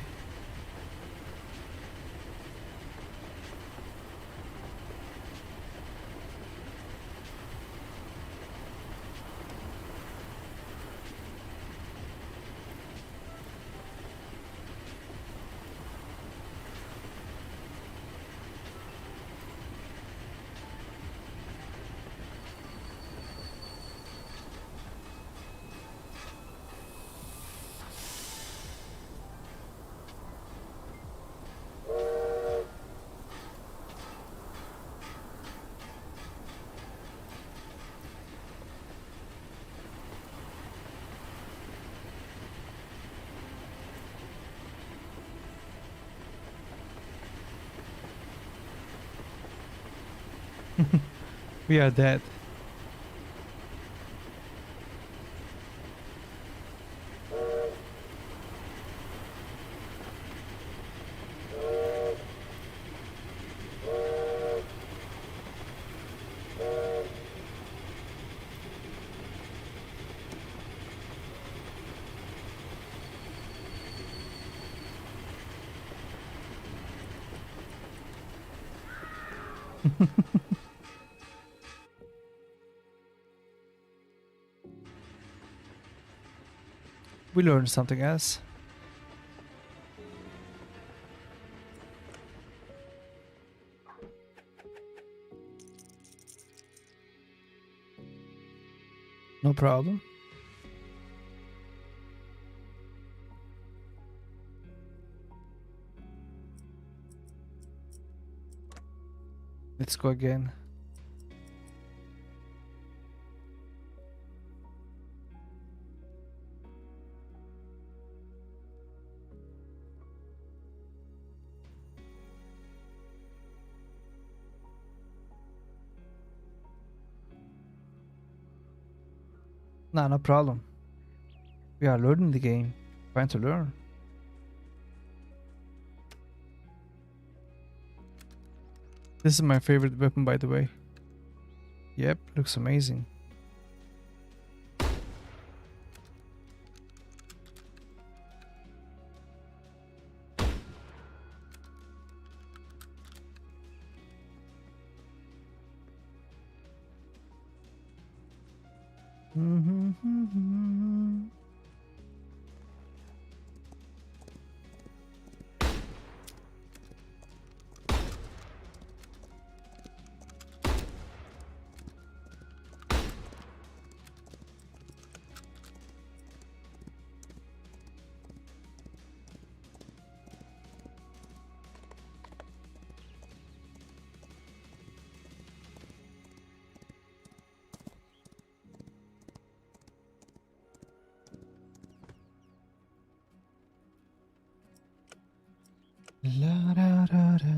Speaker 1: We are dead. We learned something else. No problem. Let's go again. Nah, no problem. We are learning the game. Trying to learn. This is my favorite weapon, by the way. Yep, looks amazing. La da da da.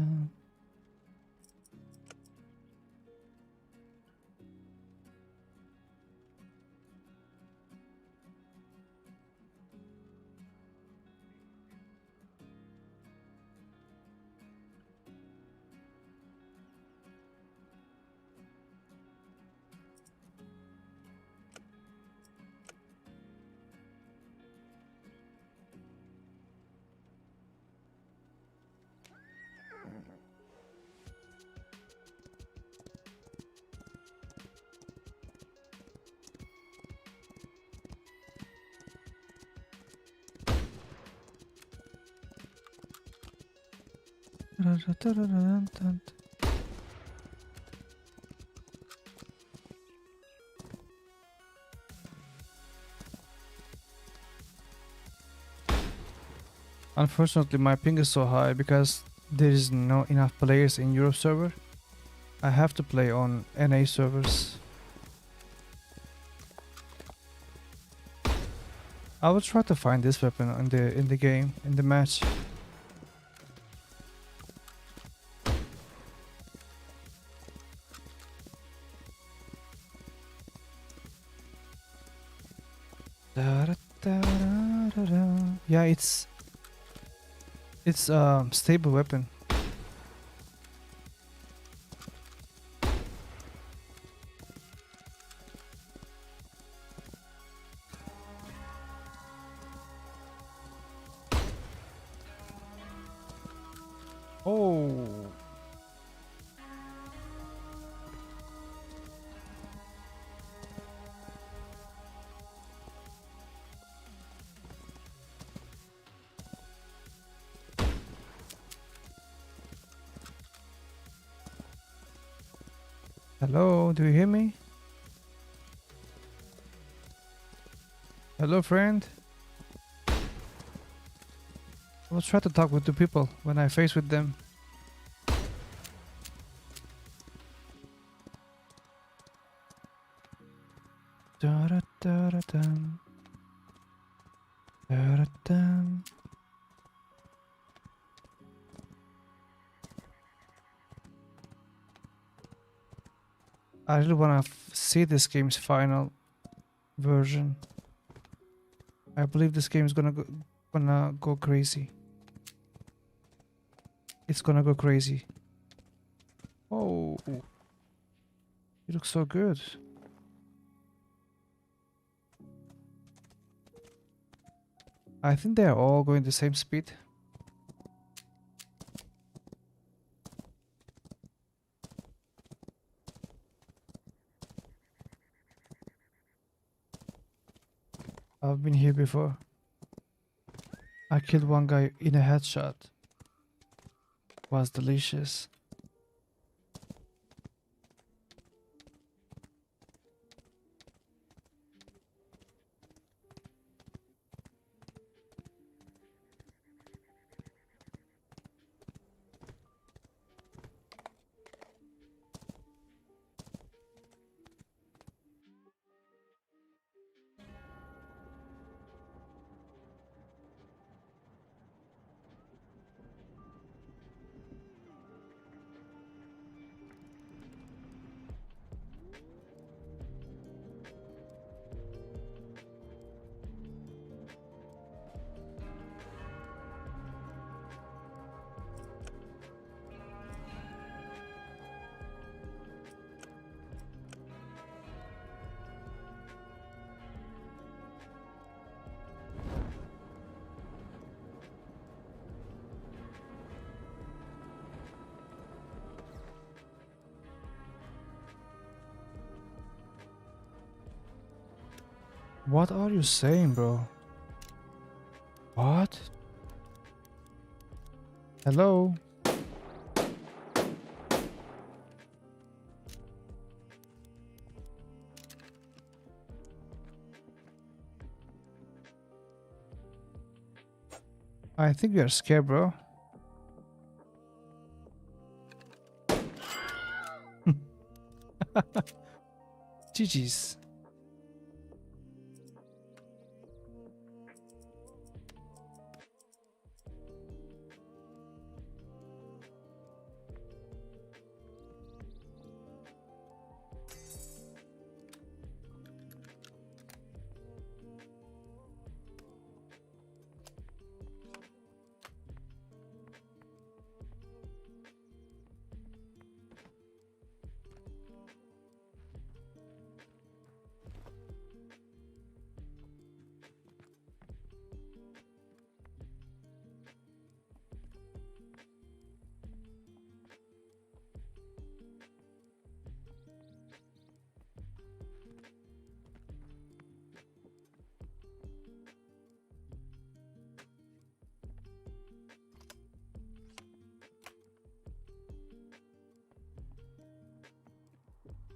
Speaker 1: Unfortunately, my ping is so high because there is no enough players in Europe server. I have to play on NA servers. I will try to find this weapon in the game, in the match. Yeah, it's stable weapon. Oh. Hello, do you hear me? Hello, friend. I will try to talk with the people when I face with them. Da-da-da-da-dum. Da-da-dum. I really wanna see this game's final version. I believe this game is gonna go crazy. It's gonna go crazy. Oh, it looks so good. I think they are all going the same speed. I've been here before. I killed one guy in a headshot. Was delicious. What are you saying, bro? What? Hello? I think we are scared, bro. GG's.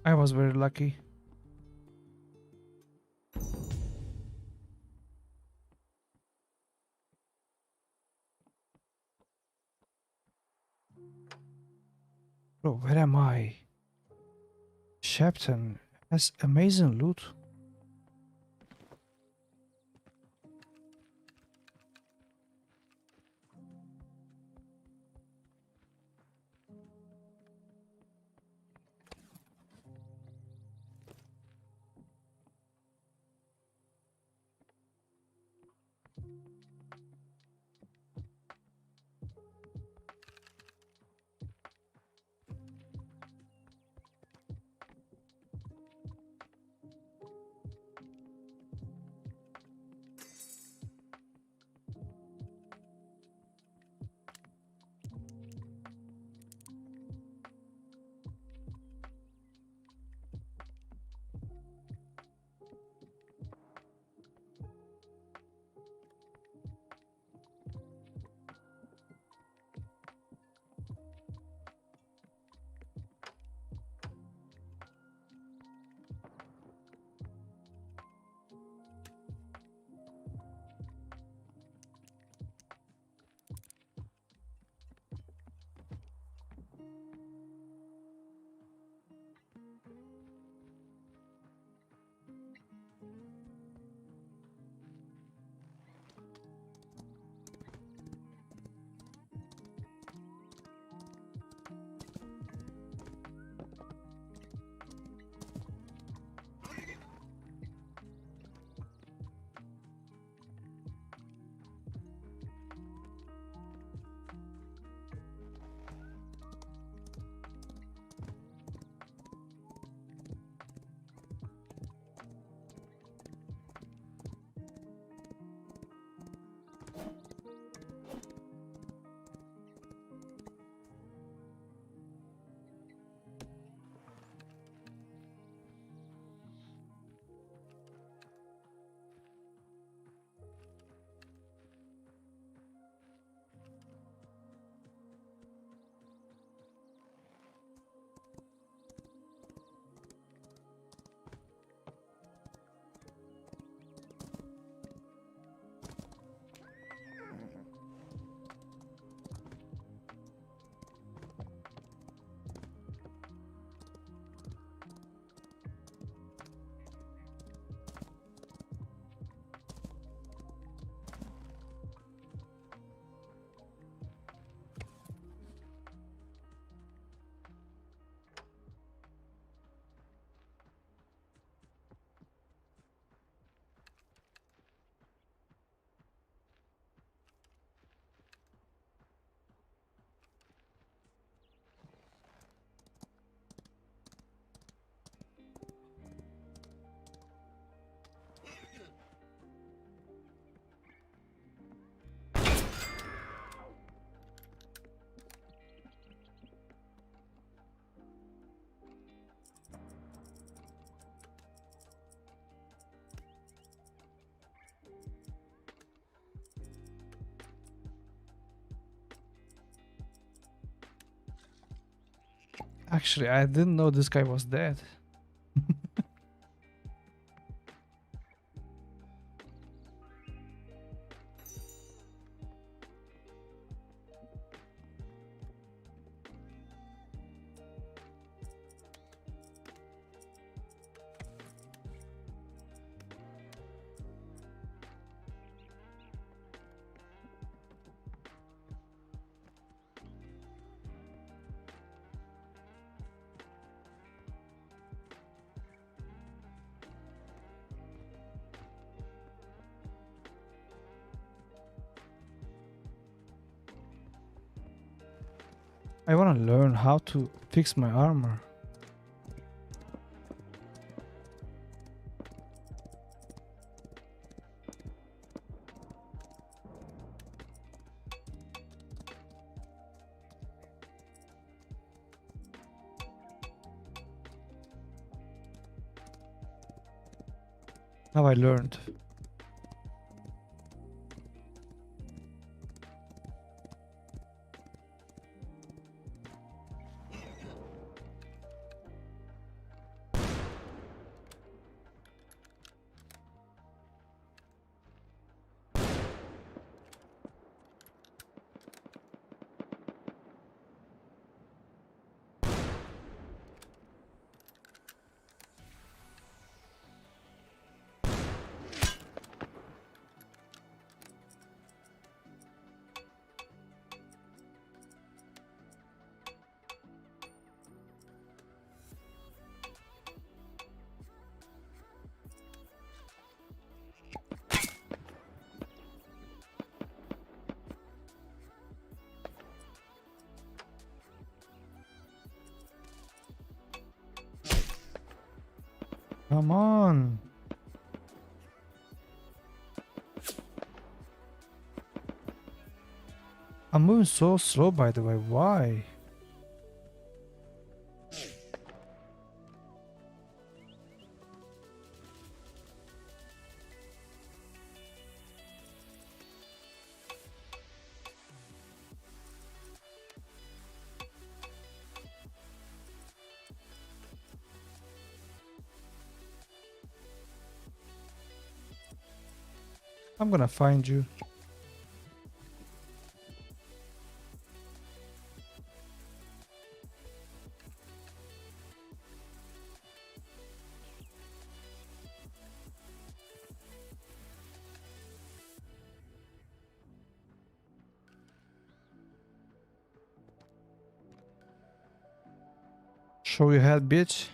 Speaker 1: I was very lucky. Bro, where am I? Shepton has amazing loot. Actually, I didn't know this guy was dead. I want to learn how to fix my armor. Now I learned. Come on. I'm moving so slow, by the way. Why? I'm gonna find you. Show your head, bitch.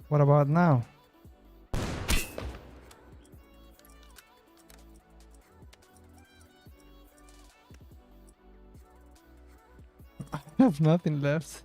Speaker 1: What about now? I have nothing left.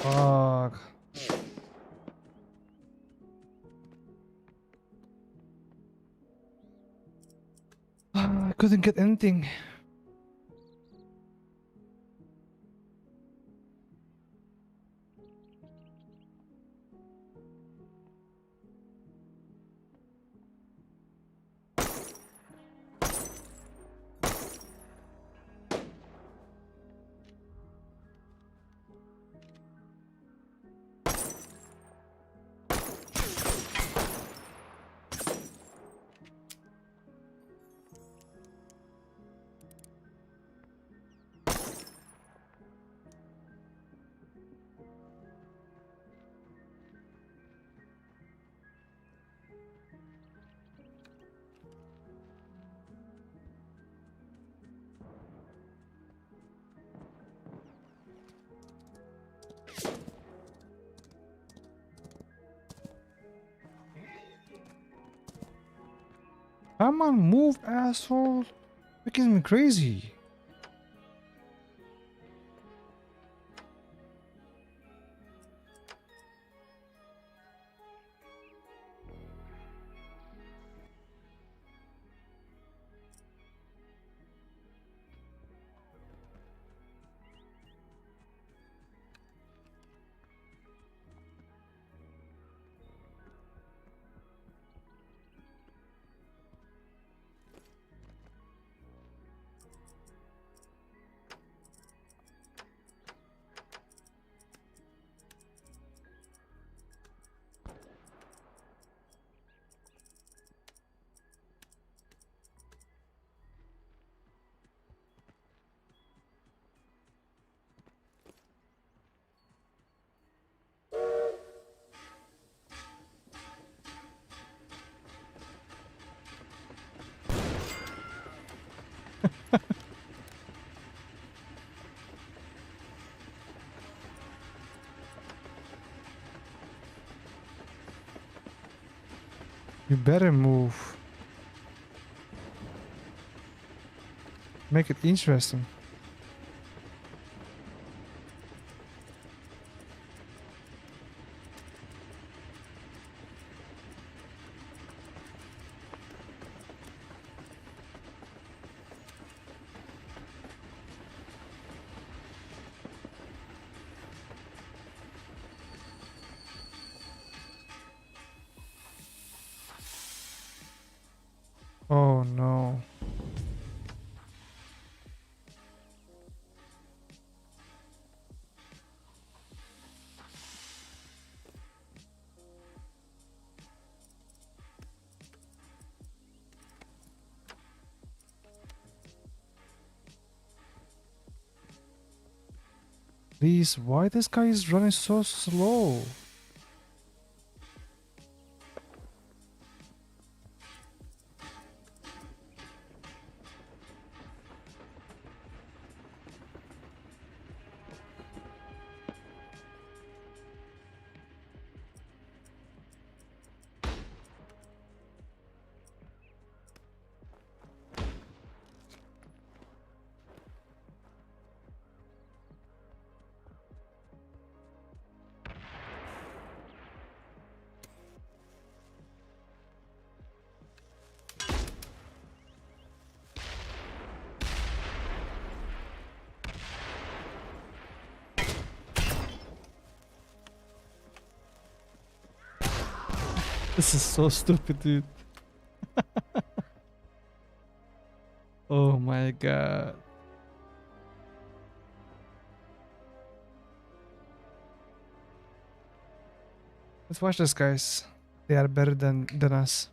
Speaker 1: Fuck. I couldn't get anything. Come on, move, asshole. Making me crazy. You better move. Make it interesting. Oh no. Please, why this guy is running so slow? This is so stupid, dude. Oh my god. Let's watch this, guys. They are better than us.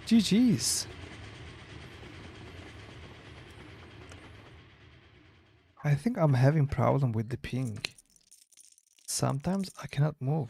Speaker 1: GG's. I think I'm having problem with the ping. Sometimes I cannot move.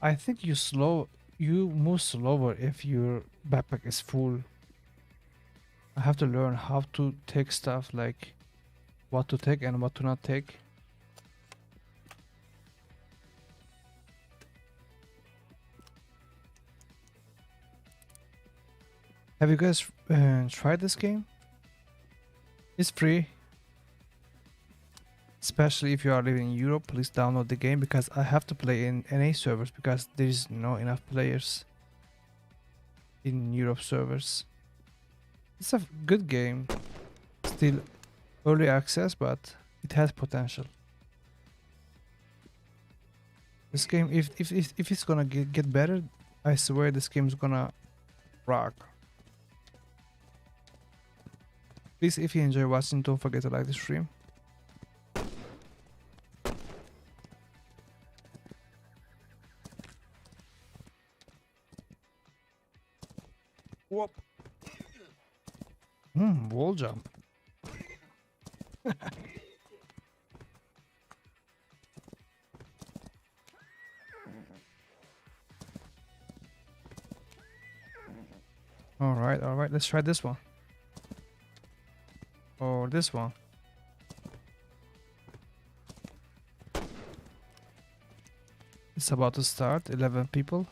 Speaker 1: I think you move slower if your backpack is full. I have to learn how to take stuff, like what to take and what to not take. Have you guys tried this game? It's free. Especially if you are living in Europe, please download the game because I have to play in NA servers because there is no enough players in Europe servers. It's a good game. Still early access, but it has potential. This game, if it's gonna get better, I swear this game's gonna rock. Please, if you enjoy watching, don't forget to like the stream. Whoop. Wall jump. All right, let's try this one. Or this one. It's about to start, 11 people.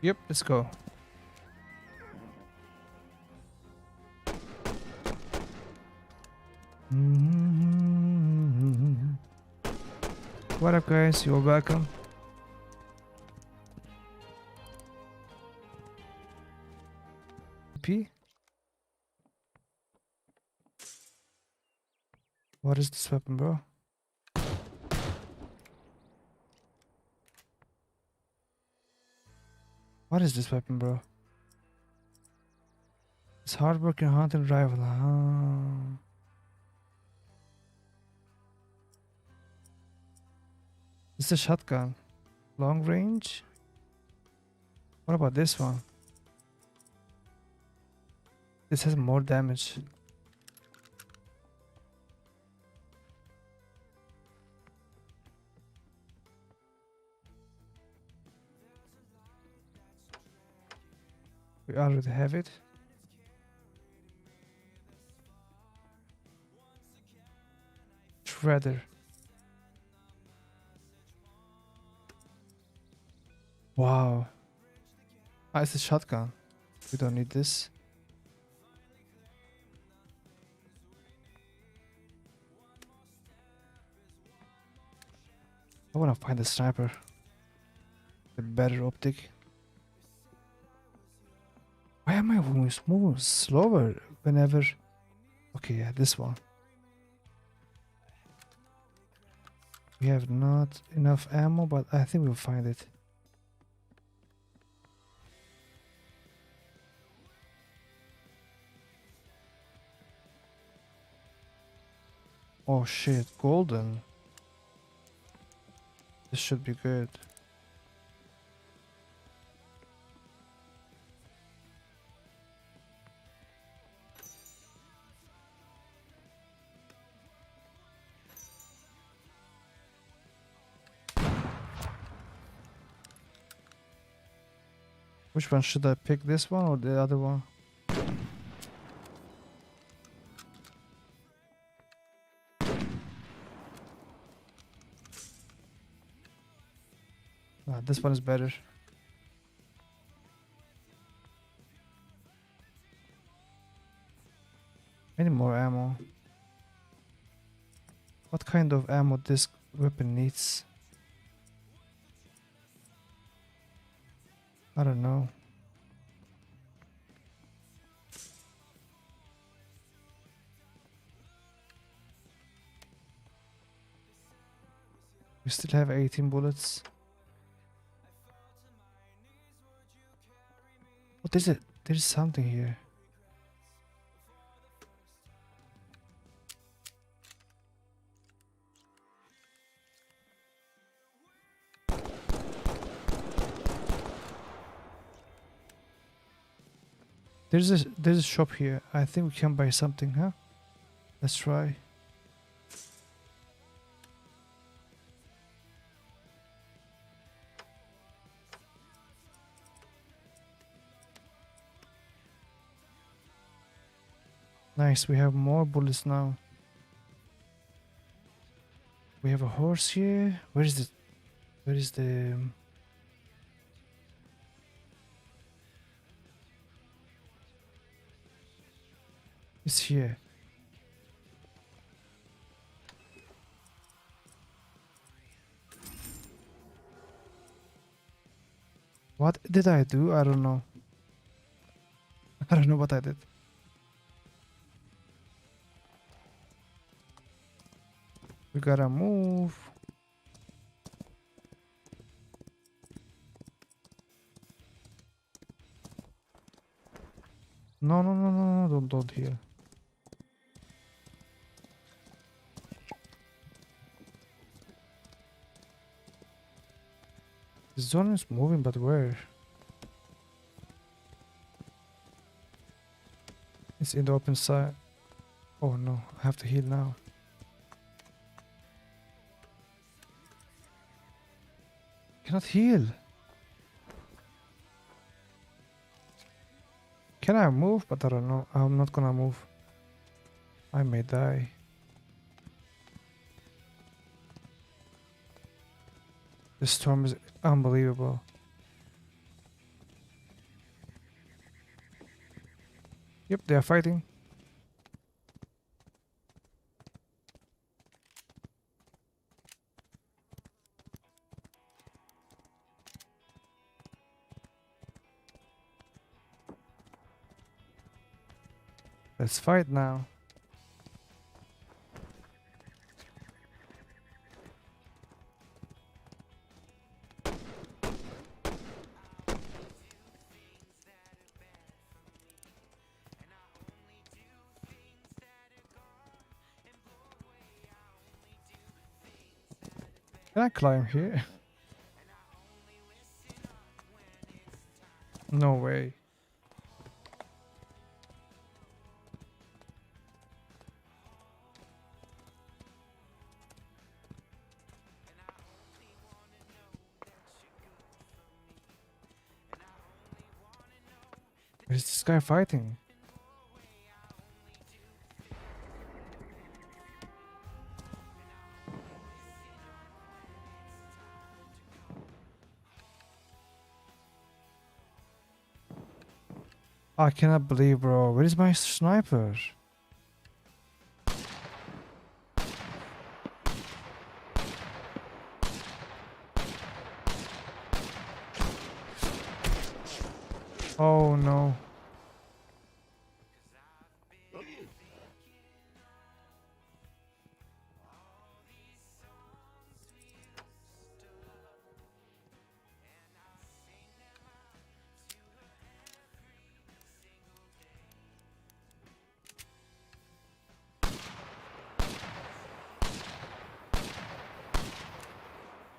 Speaker 1: Yep, let's go. What up, guys? You're welcome. P. What is this weapon, bro? What is this weapon, bro? It's hardworking hunting rifle. It's a shotgun. Long range? What about this one? This has more damage. We already have it. Shredder. Wow. Ah, it's a shotgun. We don't need this. I wanna find a sniper. A better optic. Why am I moving slower whenever... Okay, yeah, this one. We have not enough ammo, but I think we'll find it. Oh shit, golden. This should be good. Which one should I pick? This one or the other one? Ah, this one is better. Any more ammo? What kind of ammo this weapon needs? I don't know. We still have 18 bullets. What is it? There's something here. There's a shop here. I think we can buy something, huh? Let's try. Nice, we have more bullets now. We have a horse here. Where is the it's here. What did I do? I don't know. I don't know what I did. We gotta move. No, no, no, no, no, don't heal. The zone is moving, but where? It's in the open side. Oh no, I have to heal now. Cannot heal. Can I move? But I don't know. I'm not gonna move. I may die. The storm is unbelievable. Yep, they are fighting. Let's fight now. Can I climb here? No way. Is this guy fighting? I cannot believe, bro. Where is my sniper? Oh no.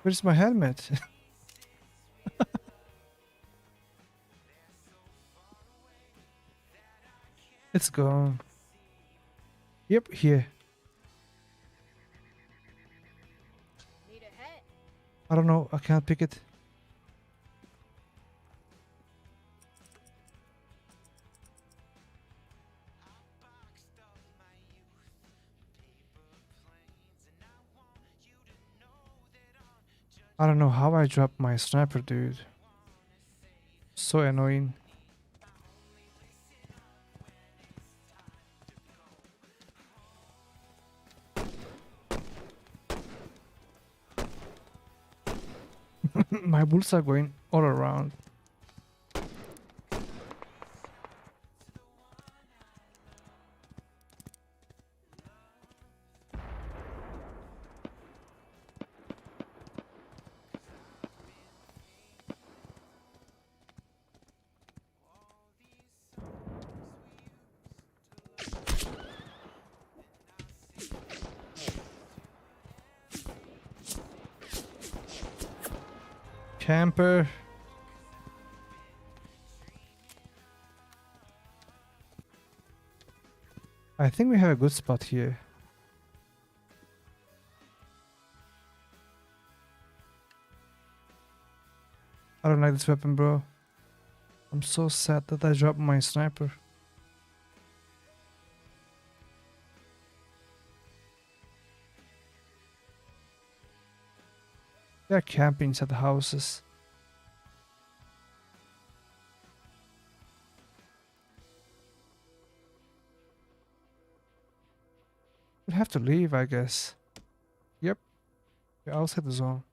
Speaker 1: Where's my helmet? It's gone. Yep, here.
Speaker 2: Need a hat?
Speaker 1: I don't know. I can't pick it. I don't know how I dropped my sniper, dude. So annoying. My bullets are going all around. Camper. I think we have a good spot here. I don't like this weapon, bro. I'm so sad that I dropped my sniper. They're camping inside the houses. We'll have to leave, I guess. Yep, we're outside the zone.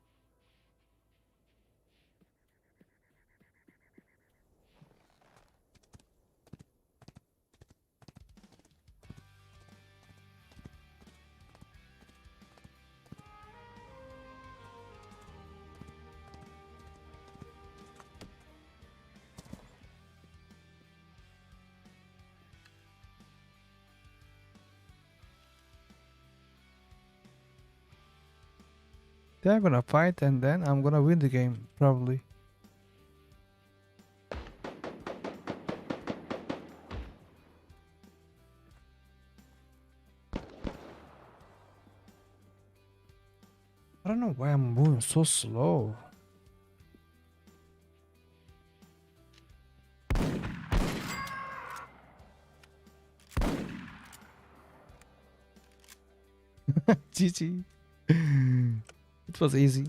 Speaker 1: They're gonna fight and then I'm gonna win the game, probably. I don't know why I'm moving so slow. GG. It was easy.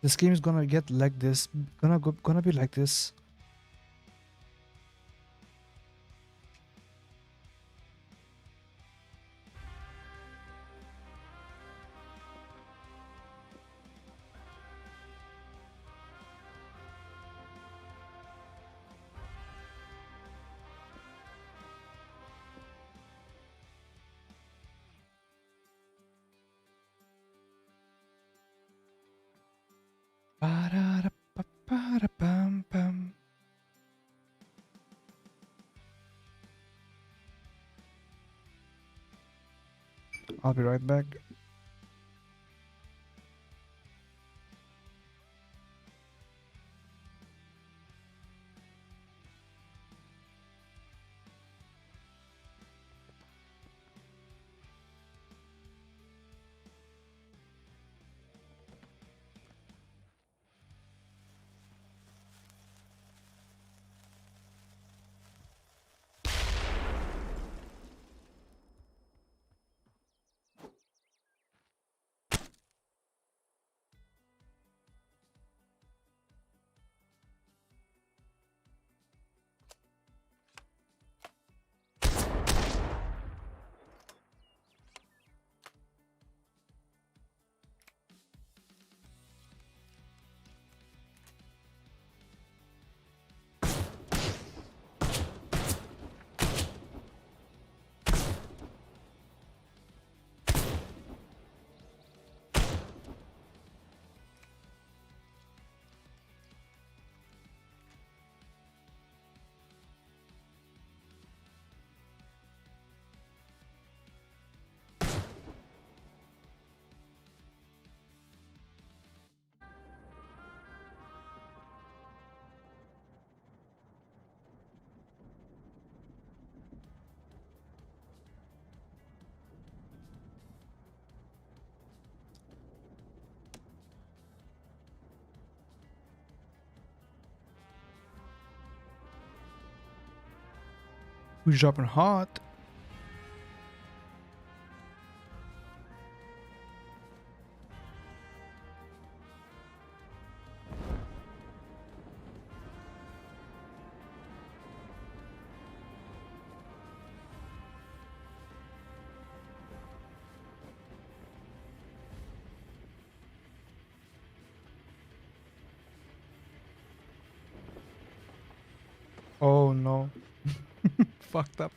Speaker 1: This game is gonna get like this. Gonna be like this. Ba-da-da-ba-ba-da-bam-bam. I'll be right back. Who's dropping hot? Oh no. Fucked up.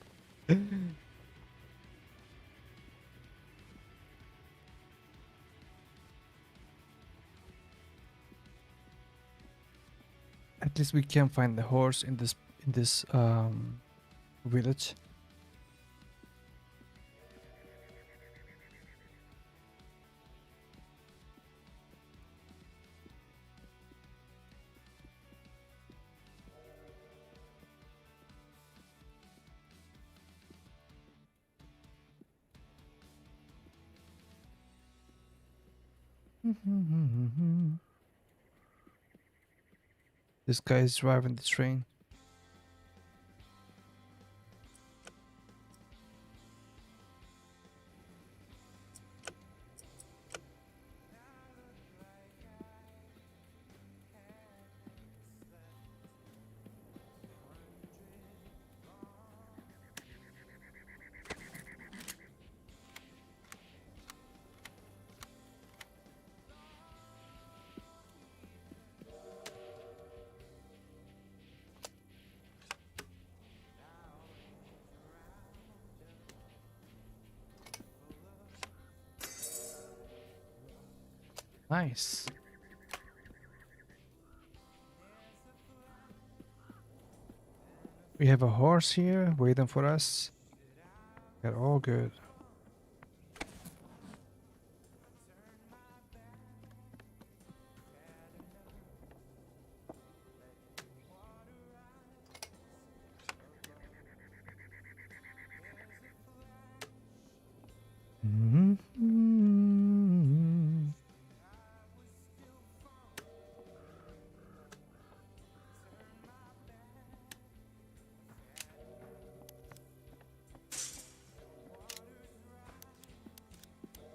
Speaker 1: At least we can find the horse in this village. This guy is driving the train. Nice. We have a horse here waiting for us. They're all good.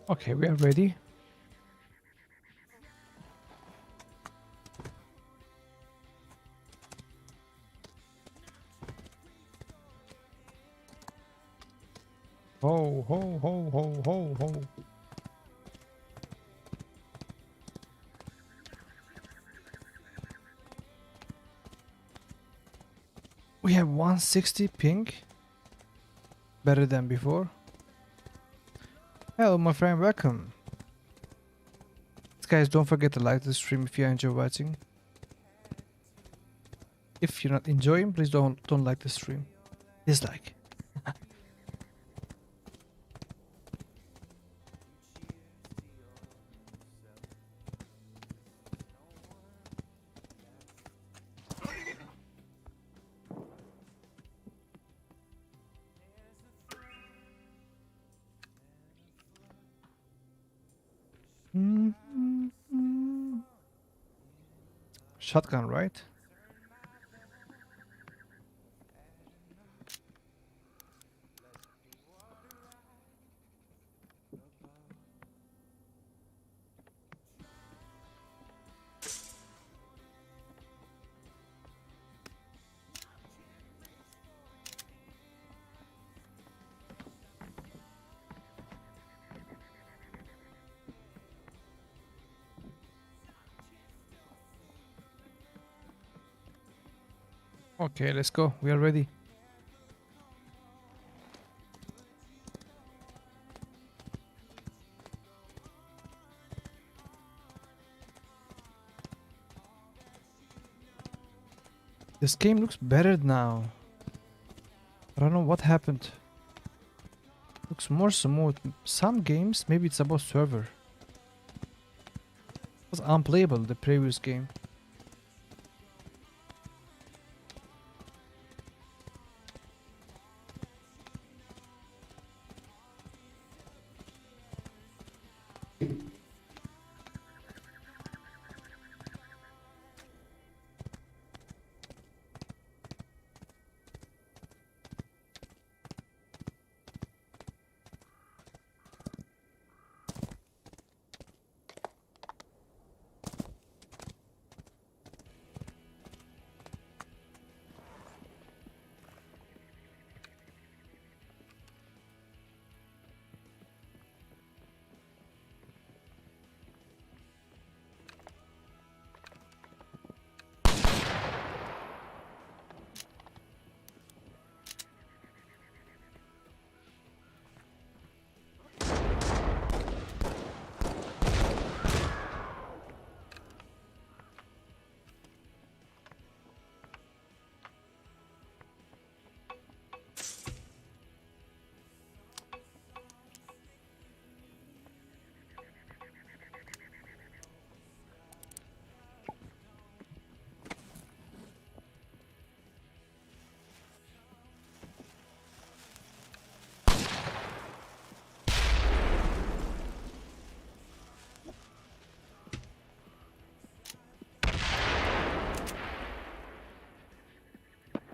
Speaker 1: Okay, we are ready. Ho, ho, ho, ho, ho, ho. We have 160 ping. Better than before. Hello, my friend. Welcome. Guys, don't forget to like the stream if you enjoy watching. If you're not enjoying, please don't like the stream. Dislike. Shotgun, right? Okay, let's go. We are ready. This game looks better now. I don't know what happened. Looks more smooth. Some games, maybe it's about server. It was unplayable, the previous game.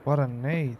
Speaker 1: What a nade.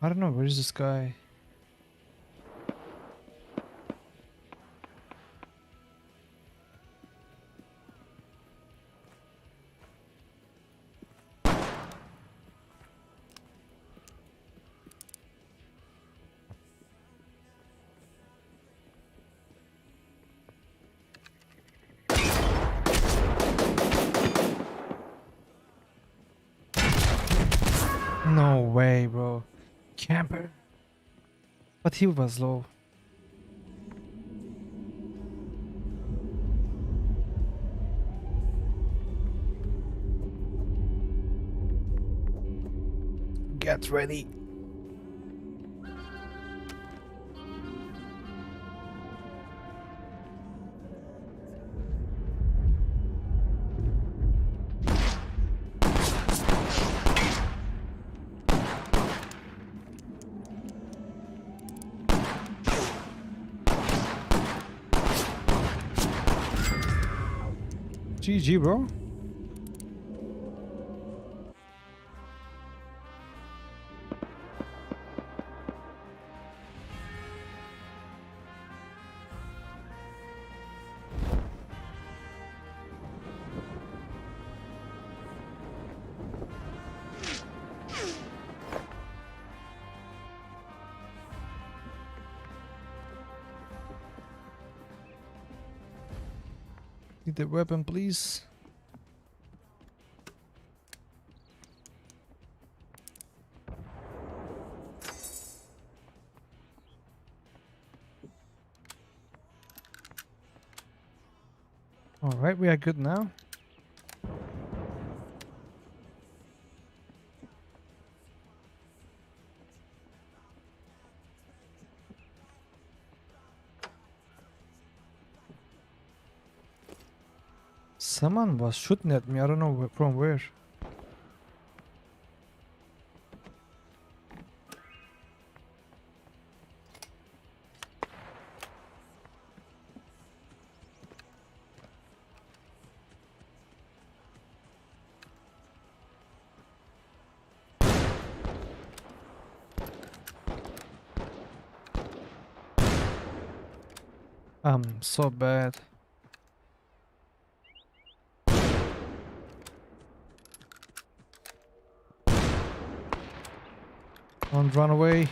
Speaker 1: I don't know, where is this guy? No way, bro. Camper. But he was low. Get ready. GG, bro. Need the weapon, please. Alright, we are good now. Someone was shooting at me, I don't know from where. I'm so bad. Don't run away.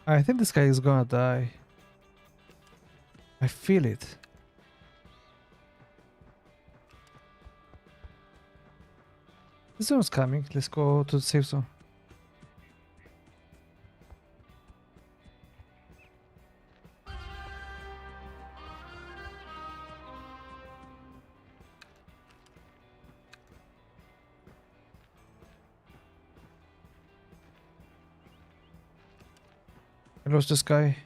Speaker 1: I think this guy is gonna die. I feel it. This one's coming. Let's go to the safe zone. I lost this guy.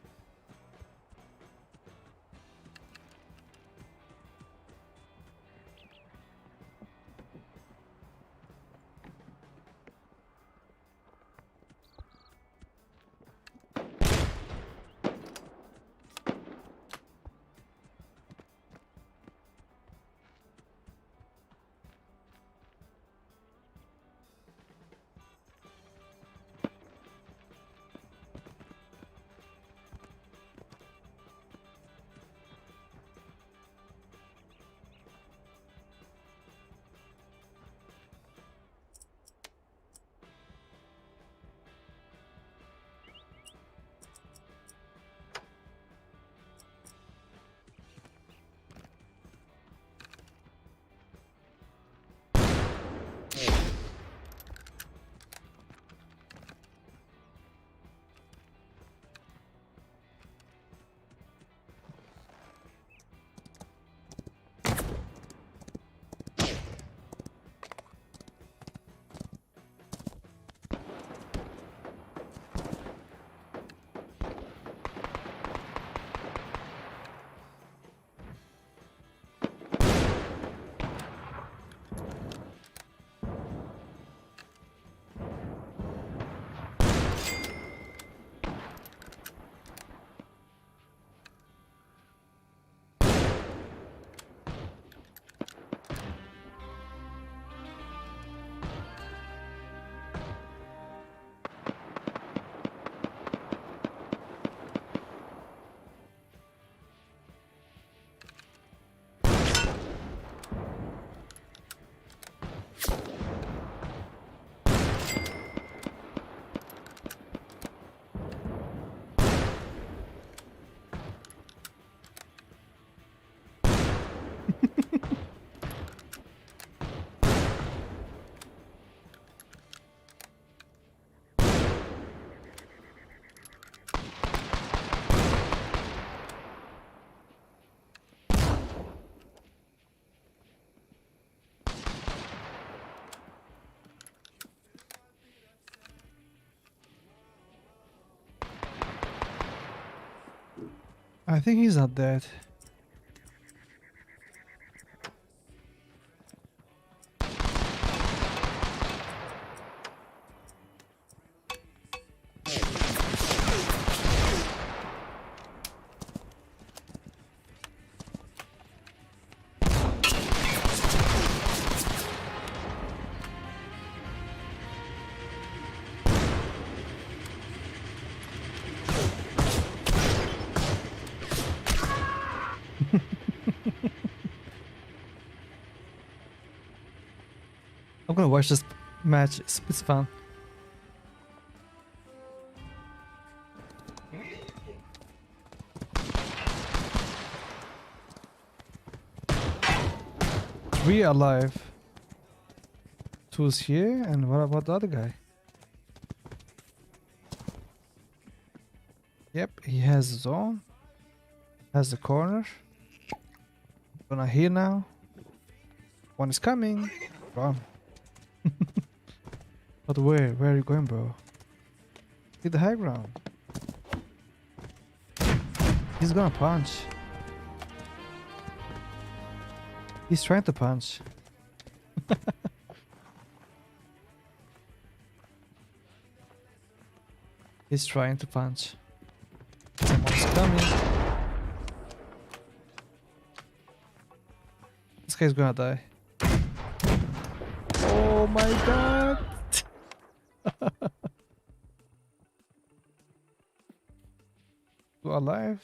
Speaker 1: I think he's not dead. I'm gonna watch this match. It's fun. Three alive. Two's here, and what about the other guy? Yep, he has his own. Has the corner. Gonna heal now. One is coming. Run. But where? Where are you going, bro? Hit the high ground. He's gonna punch. He's trying to punch. He's trying to punch. Someone's coming. This guy's gonna die. Oh my god! You alive?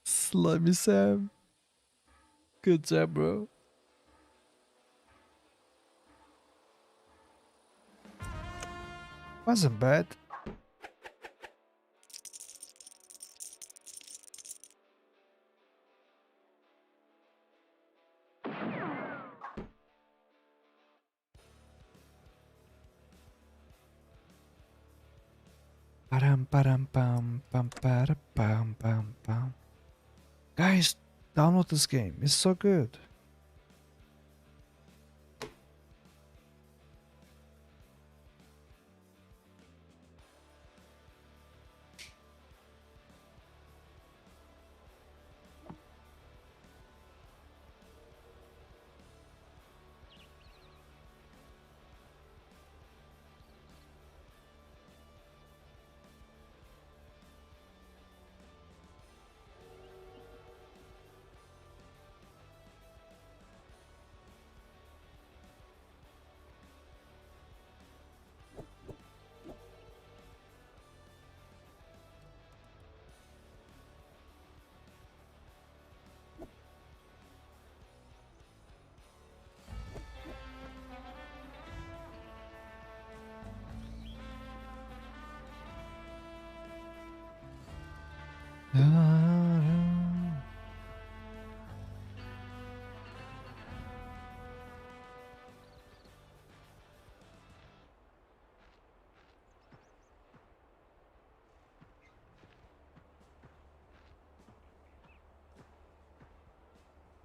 Speaker 1: Slimy Sam. Good job, bro. Wasn't bad. Param param pam pam para pam pam pam. Guys, download this game. It's so good.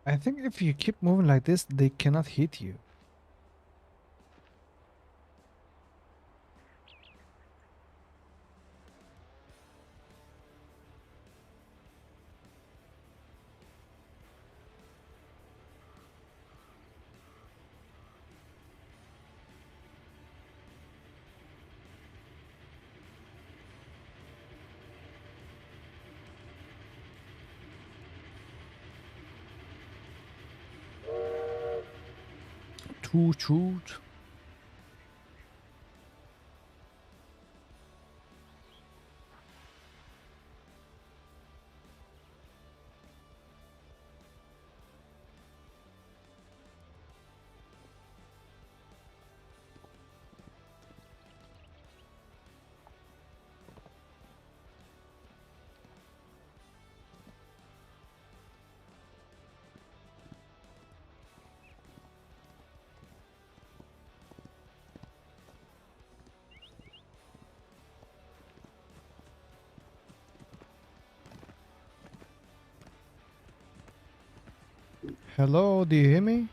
Speaker 1: I think if you keep moving like this, they cannot hit you. Toot toot. Hello, do you hear me?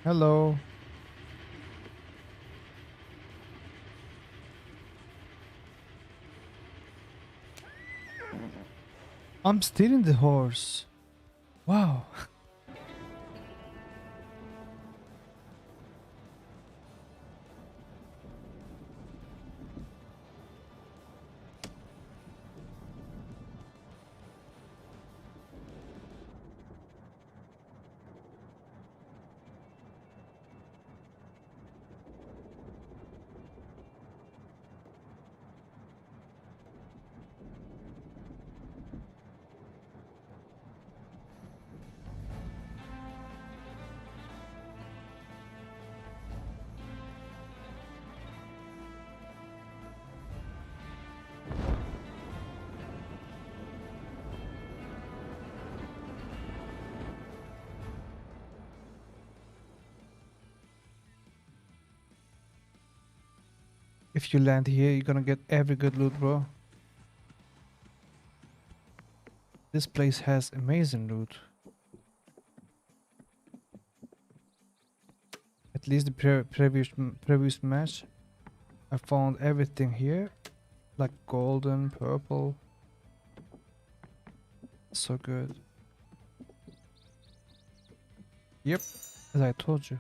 Speaker 1: Hello. I'm stealing the horse. Wow. If you land here, you're gonna get every good loot, bro. This place has amazing loot. At least the previous match, I found everything here, like golden, purple. So good. Yep, as I told you.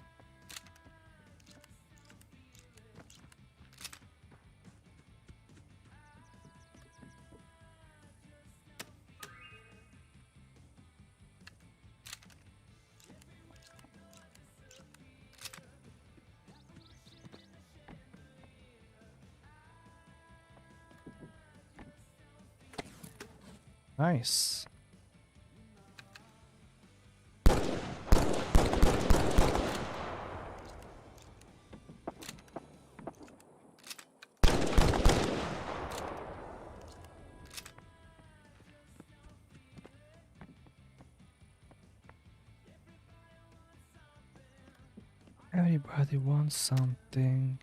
Speaker 1: Nice. Everybody wants something.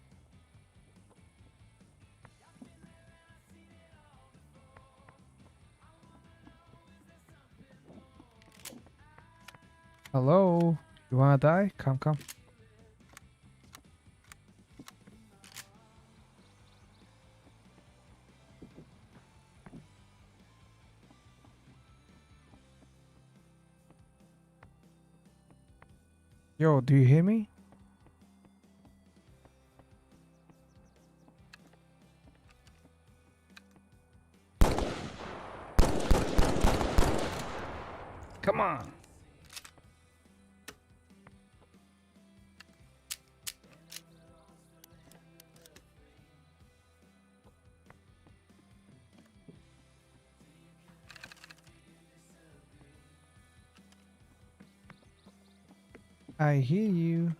Speaker 1: Hello? You wanna die? Come, come. Yo, do you hear me? Come on. I hear you.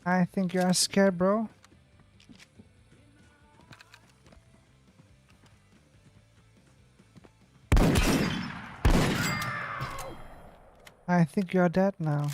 Speaker 1: I think you are scared, bro. I think you are dead now.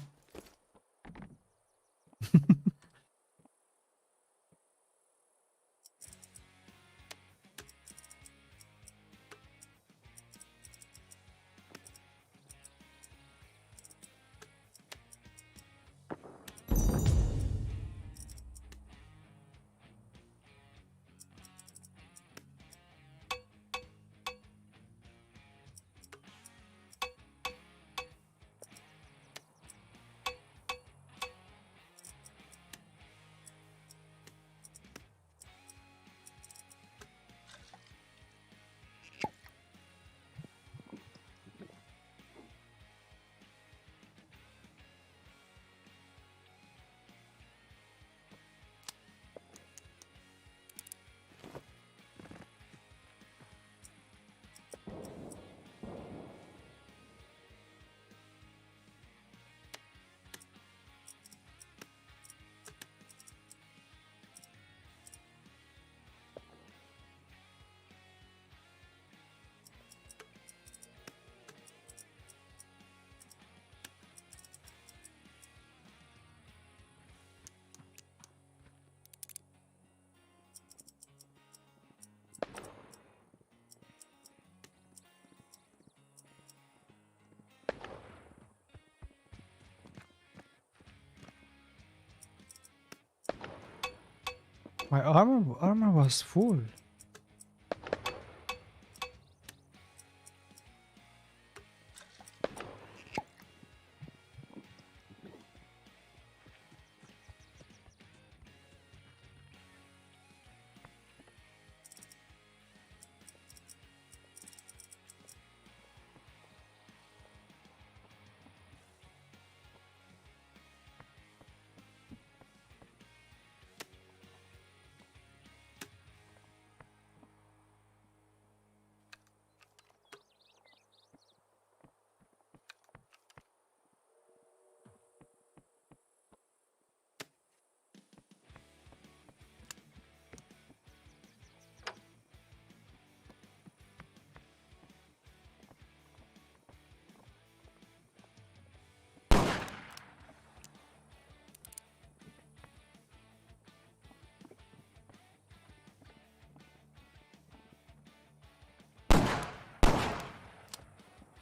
Speaker 1: My armor was full.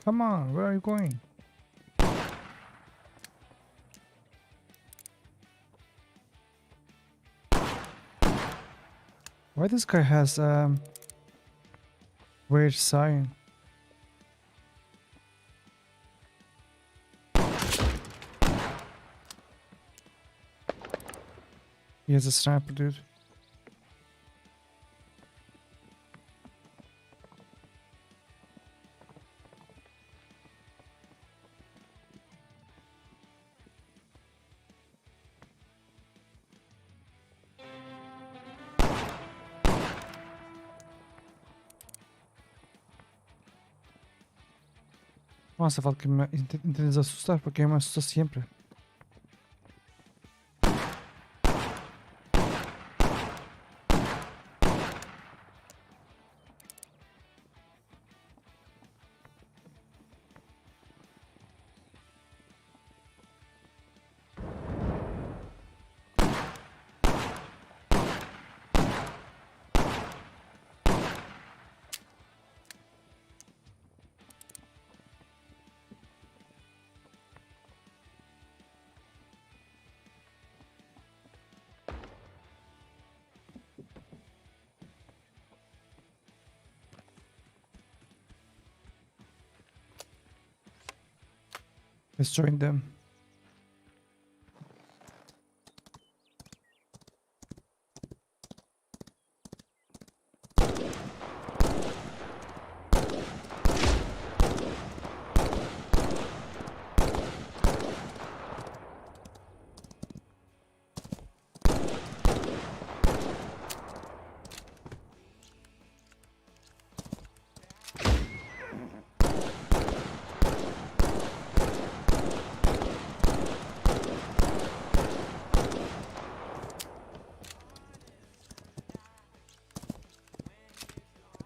Speaker 1: Come on, where are you going? Why this guy has weird sign? He has a sniper, dude. No hace falta que me intentes asustar porque me asustas siempre. Let's join them.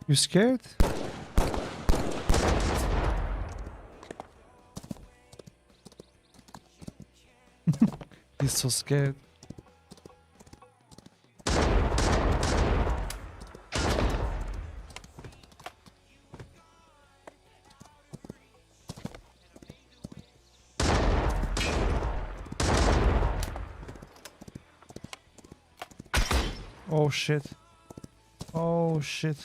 Speaker 1: You scared? He's so scared. Oh shit. Oh shit.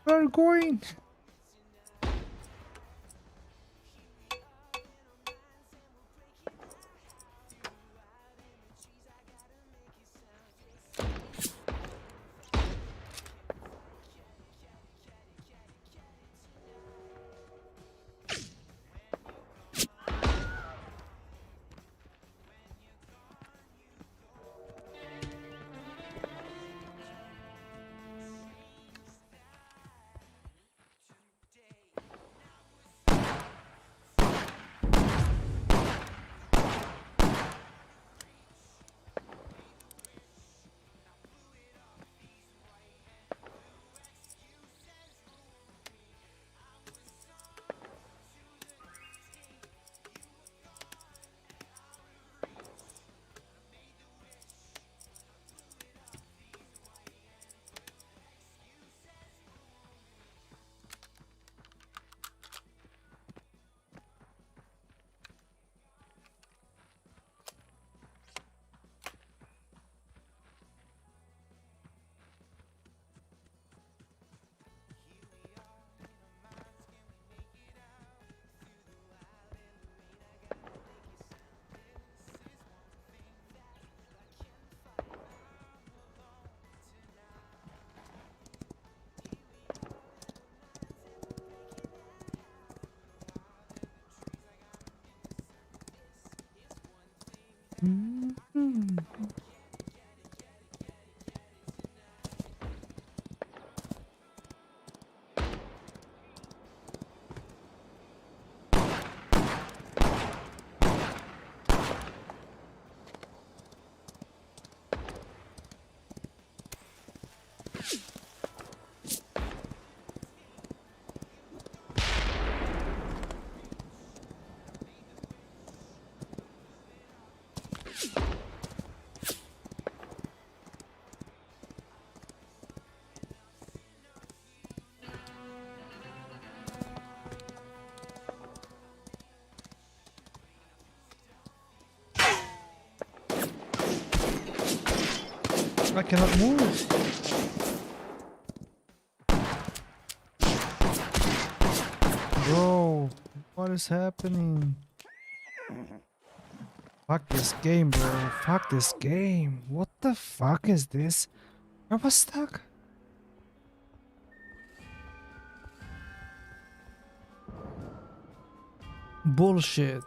Speaker 1: Where are you going? Mhm. I cannot move. Bro, what is happening? Fuck this game, bro. Fuck this game. What the fuck is this? I was stuck. Bullshit.